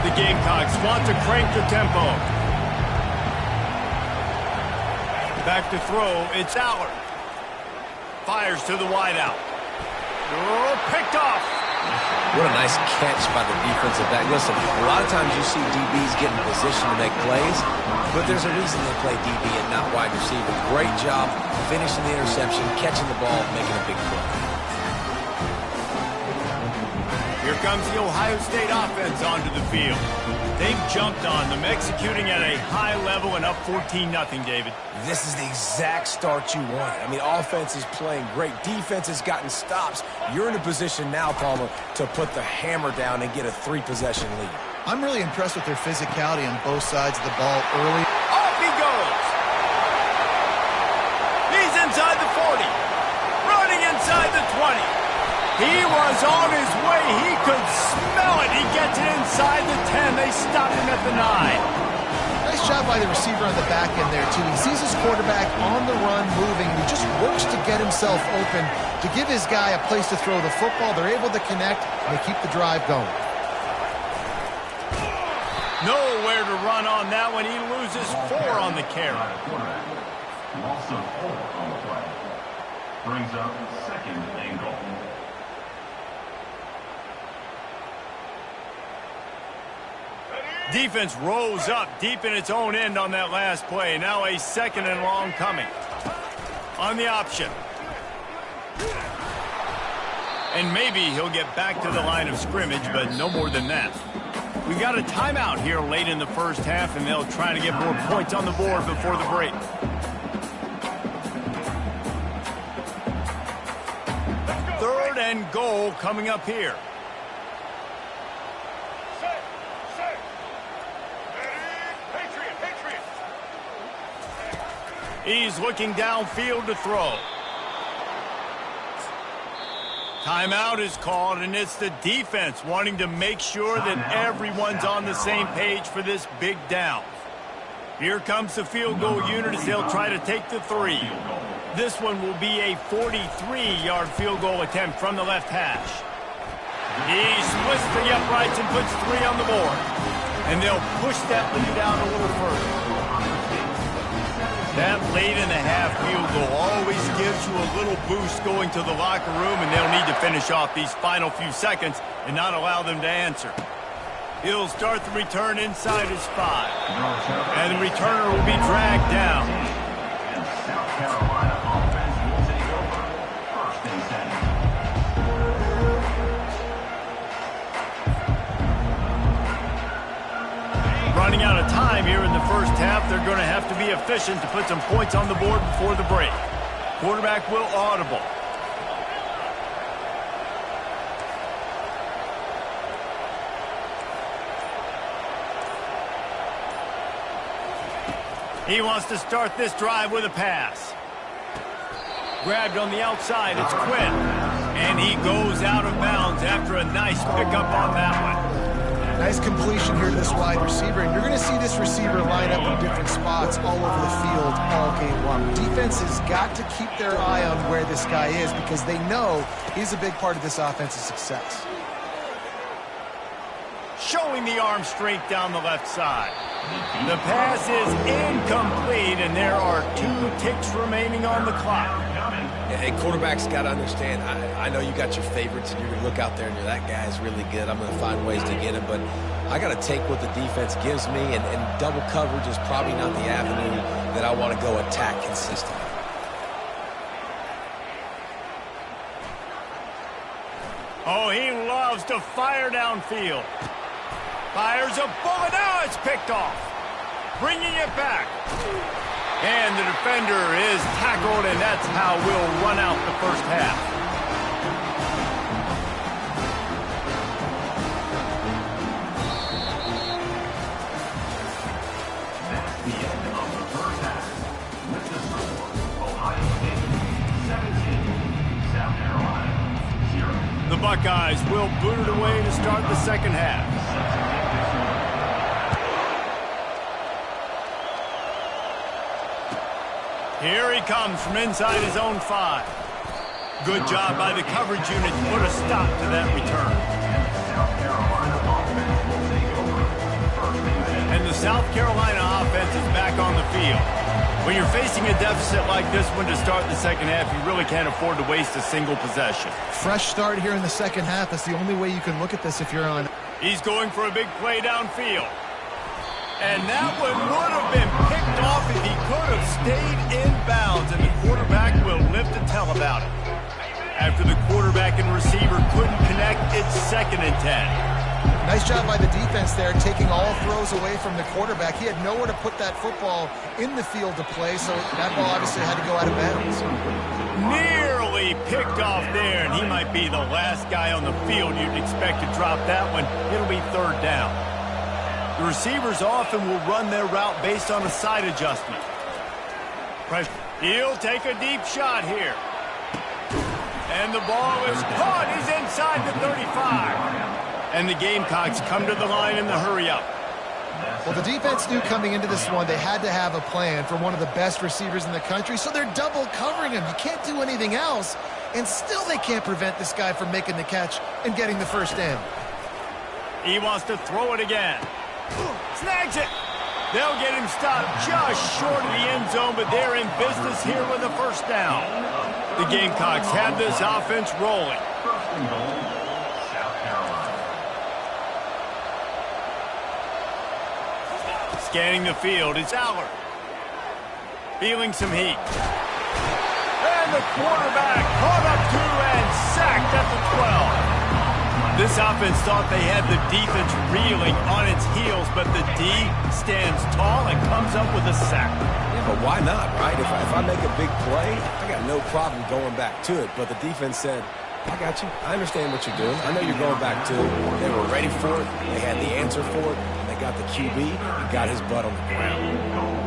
The Gamecocks want to crank the tempo. Back to throw. It's Allard. Fires to the wideout. Oh, picked off. What a nice catch by the defensive back. Listen, a lot of times you see DBs get in position to make plays, but there's a reason they play DB and not wide receiver. Great job finishing the interception, catching the ball, making a big play. Here comes the Ohio State offense onto the field. They've jumped on them, executing at a high level and up 14-0, David. This is the exact start you wanted. I mean, offense is playing great. Defense has gotten stops. You're in a position now, Palmer, to put the hammer down and get a 3-possession lead. I'm really impressed with their physicality on both sides of the ball early. Off he goes. He's inside the 40. Running inside the 20. He was on his way. He could smell it. He gets it inside the 10. They stopped him at the 9. Nice job by the receiver on the back end there, too. He sees his quarterback on the run moving. He just works to get himself open to give his guy a place to throw the football. They're able to connect, and they keep the drive going. Nowhere to run on that one. He loses 4 on the carry. Loss of 4 on the play. Brings up second and goal. Defense rose up deep in its own end on that last play. Now a second and long coming. On the option. And maybe he'll get back to the line of scrimmage, but no more than that. We got a timeout here late in the first half, and they'll try to get more points on the board before the break. Third and goal coming up here. He's looking downfield to throw. Timeout is called, and it's the defense wanting to make sure that everyone's on the same page for this big down. Here comes the field goal unit as they'll try to take the 3. This one will be a 43-yard field goal attempt from the left hash. He splits the uprights and puts 3 on the board. And they'll push that lead out a little further. That late-in-the-half field goal always gives you a little boost going to the locker room, and they'll need to finish off these final few seconds and not allow them to answer. He'll start the return inside his 5. And the returner will be dragged down. And South Carolina offense will take over. First and 10. Running out of time here in the first half, they're going to have to be efficient to put some points on the board before the break. Quarterback will audible. He wants to start this drive with a pass. Grabbed on the outside, it's Quinn. And he goes out of bounds after a nice pickup on that one. Nice completion here to this wide receiver, and you're going to see this receiver line up in different spots all over the field all game long. Defense has got to keep their eye on where this guy is because they know he's a big part of this offense's success. Showing the arm strength down the left side. The pass is incomplete, and there are 2 ticks remaining on the clock. Hey, quarterback's got to understand, I know you got your favorites, and you're going to look out there and you're, that guy's really good. I'm going to find ways to get him, but I got to take what the defense gives me, and double coverage is probably not the avenue that I want to go attack consistently. Oh, he loves to fire downfield. Fires a bullet. Now it's picked off. Bringing it back. And the defender is tackled, and that's how we'll run out the first half. That's the end of the first half. With the score, Ohio State 17, South Carolina 0. The Buckeyes will boot it away to start the second half. Here he comes from inside his own 5. Good job by the coverage unit to put a stop to that return. And the South Carolina offense is back on the field. When you're facing a deficit like this one to start the second half, you really can't afford to waste a single possession. Fresh start here in the second half. That's the only way you can look at this if you're on. He's going for a big play downfield. And that one would have been picked off if he could have stayed in bounds, and the quarterback will live to tell about it. After the quarterback and receiver couldn't connect, it's 2nd and 10. Nice job by the defense there, taking all throws away from the quarterback. He had nowhere to put that football in the field to play, so that ball obviously had to go out of bounds. Nearly picked off there, and he might be the last guy on the field you'd expect to drop that one. It'll be 3rd down. The receivers often will run their route based on a side adjustment. He'll take a deep shot here. And the ball is caught. He's inside the 35. And the Gamecocks come to the line in the hurry-up. Well, the defense knew coming into this one they had to have a plan for one of the best receivers in the country, so they're double covering him. You can't do anything else, and still they can't prevent this guy from making the catch and getting the first down. He wants to throw it again. Snags it. They'll get him stopped just short of the end zone, but they're in business here with a first down. The Gamecocks have this offense rolling. First and goal, South Carolina. Scanning the field, it's Allard. Feeling some heat. And the quarterback caught up to and sacked at the 12. This offense thought they had the defense reeling on its heels, but the D stands tall and comes up with a sack. Yeah, but why not, right? If I make a big play, I got no problem going back to it. But the defense said, I got you. I understand what you're doing. I know you're going back to it. They were ready for it. They had the answer for it. And they got the QB and got his butt on the ground.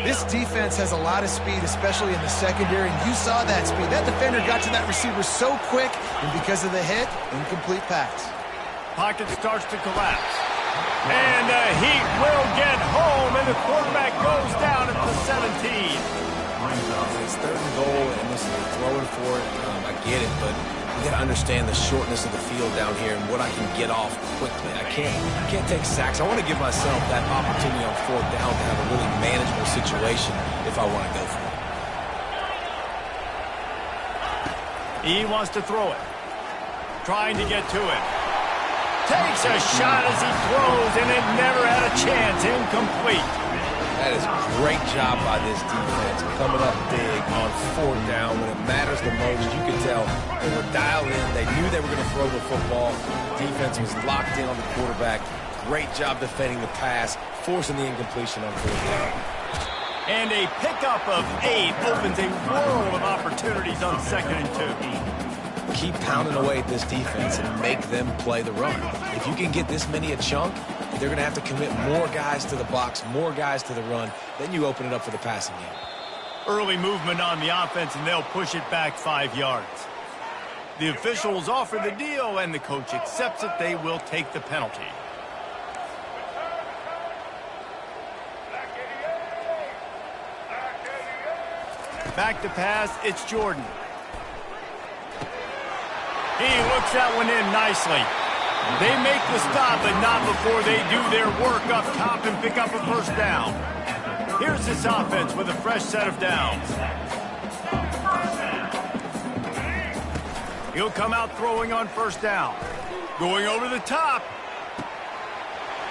This defense has a lot of speed, especially in the secondary, and you saw that speed. That defender got to that receiver so quick, and because of the hit, incomplete pass. Pocket starts to collapse. And the heat will get home, and the quarterback goes down at the 17. It's 3rd and goal, and this is throwing for it. I get it, but you got to understand the shortness of the field down here and what I can get off quickly. I can't take sacks. I want to give myself that opportunity on 4th down to have a really manageable situation if I want to go for it. He wants to throw it. Trying to get to it. Takes a shot as he throws, and it never had a chance. Incomplete. That is a great job by this defense, coming up big on 4th down when it matters the most. You could tell they were dialed in. They knew they were going to throw the football. Defense was locked in on the quarterback. Great job defending the pass, forcing the incompletion on 4th down. And a pickup of 8 opens a world of opportunities on 2nd and 2. Keep pounding away at this defense and make them play the run. If you can get this many a chunk, they're going to have to commit more guys to the box, more guys to the run. Then you open it up for the passing game. Early movement on the offense, and they'll push it back 5 yards. The officials offer the deal, and the coach accepts it. They will take the penalty. Back to pass, it's Jordan. He looks that one in nicely. They make the stop, but not before they do their work up top and pick up a first down. Here's this offense with a fresh set of downs. He'll come out throwing on first down. Going over the top.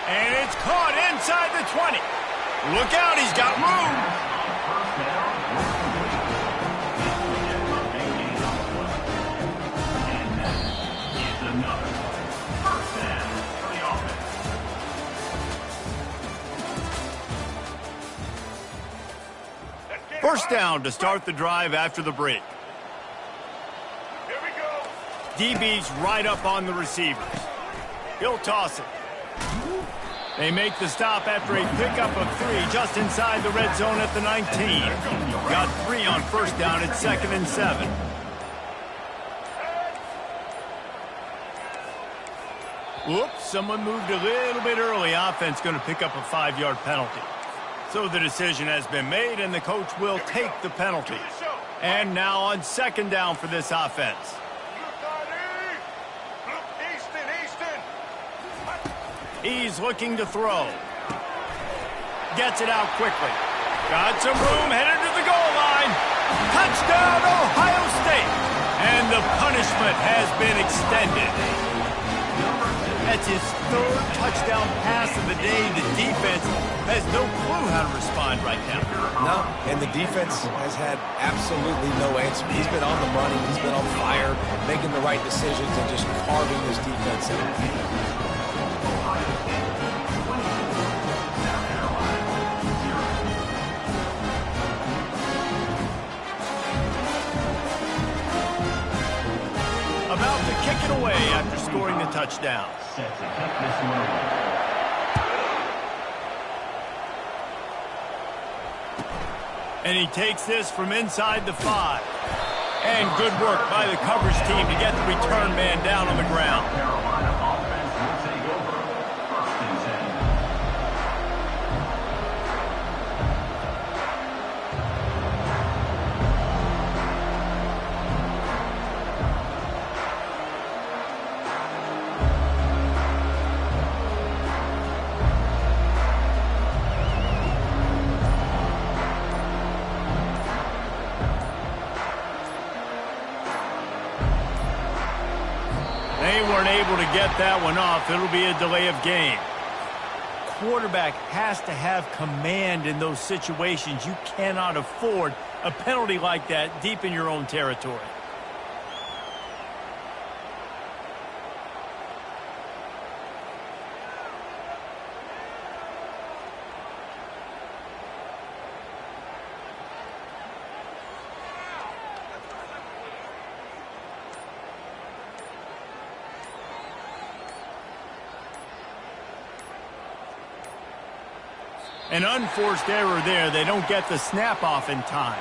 And it's caught inside the 20. Look out, he's got room. First down to start the drive after the break. Here we go. DB's right up on the receivers. He'll toss it. They make the stop after a pickup of 3 just inside the red zone at the 19. Got 3 on first down at 2nd and 7. Whoops, someone moved a little bit early. Offense going to pick up a 5-yard penalty. So the decision has been made, and the coach will take the penalty. And now on second down for this offense. He's looking to throw. Gets it out quickly. Got some room, headed to the goal line. Touchdown, Ohio State. And the punishment has been extended. That's his third touchdown pass of the day. The defense has no clue how to respond right now. No, and the defense has had absolutely no answer. He's been on the money. He's been on fire, making the right decisions and just carving this defense in. About to kick it away after scoring the touchdown. Set to kick this one away. And he takes this from inside the 5. And good work by the coverage team to get the return man down on the ground. Carolina offense will take over. 1st and 10. They weren't able to get that one off. It'll be a delay of game. Quarterback has to have command in those situations. You cannot afford a penalty like that deep in your own territory. An unforced error there. They don't get the snap off in time.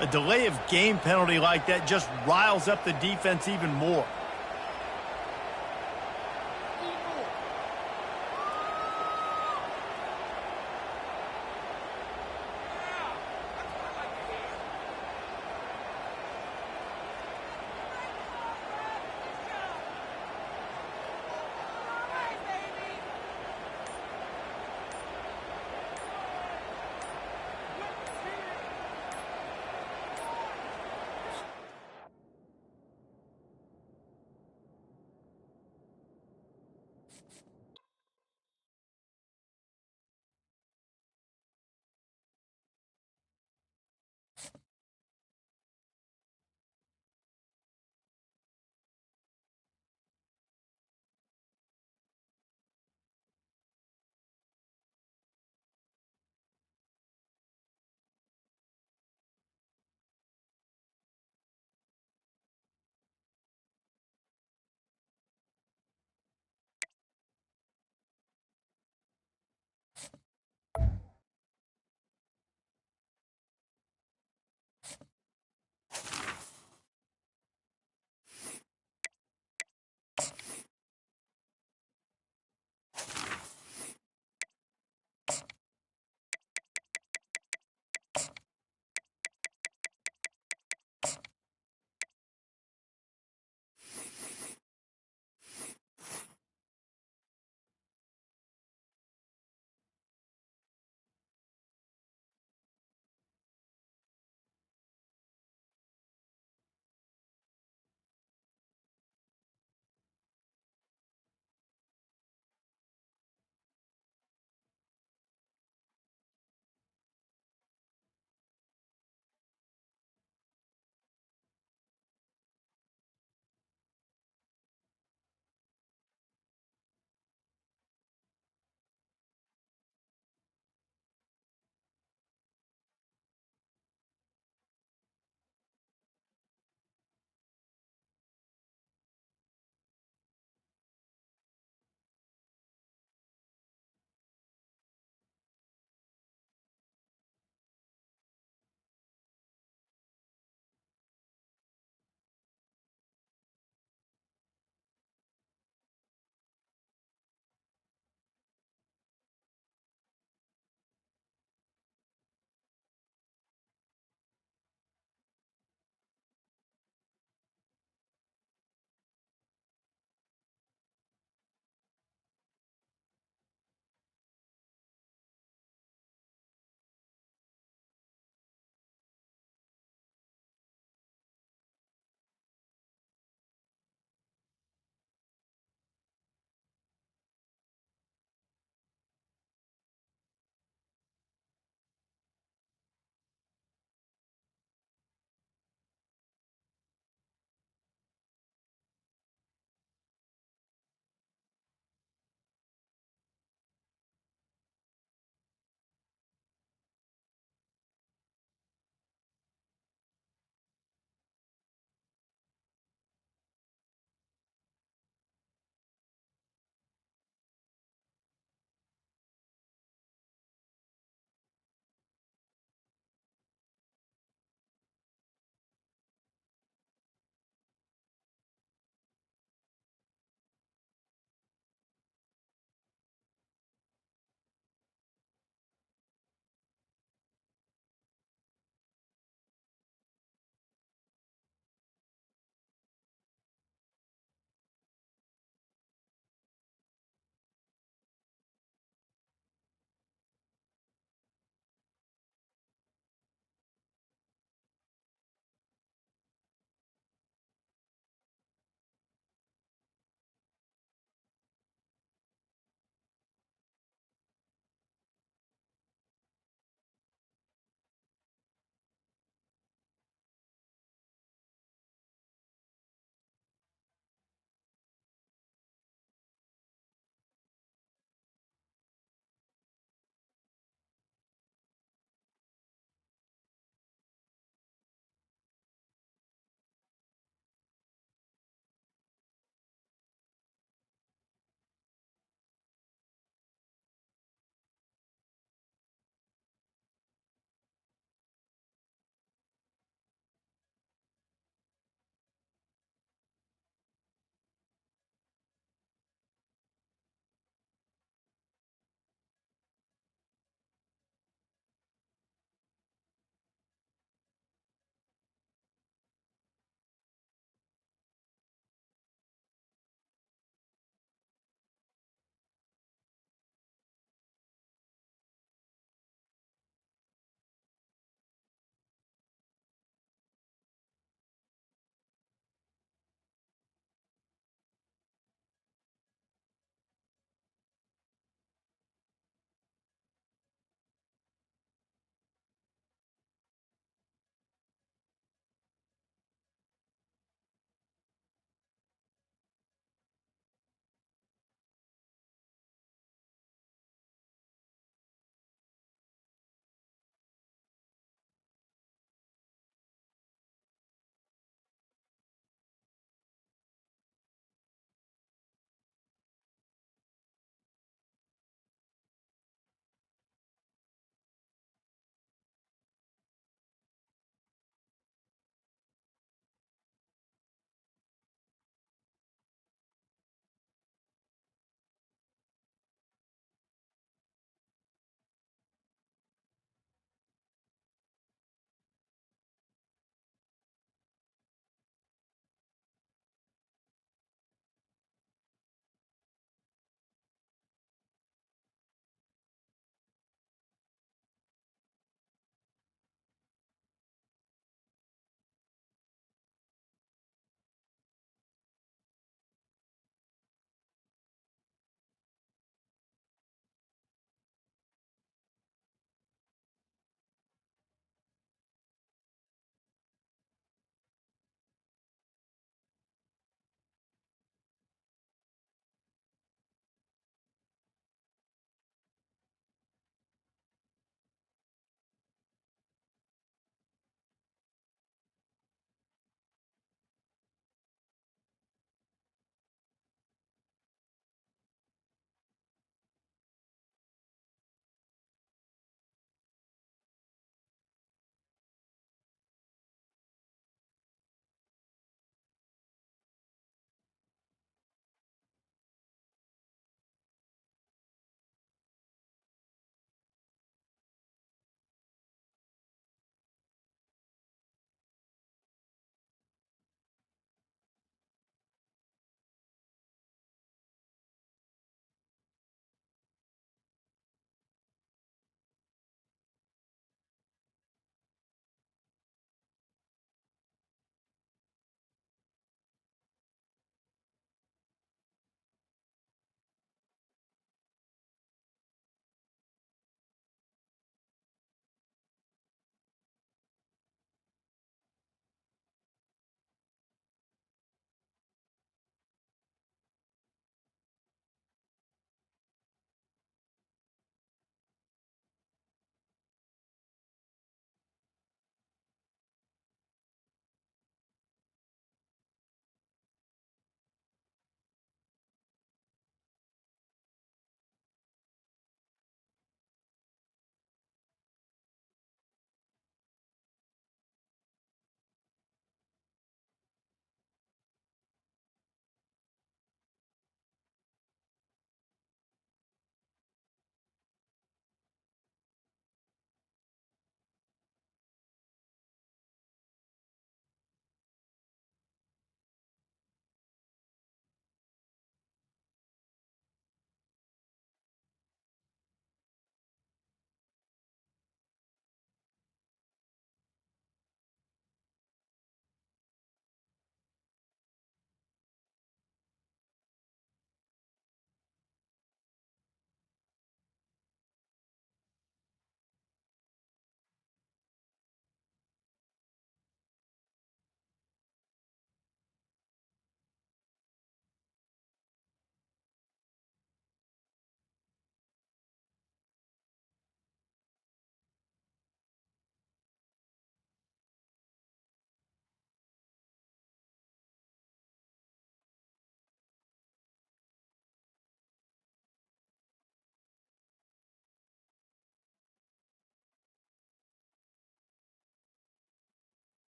A delay of game penalty like that just riles up the defense even more.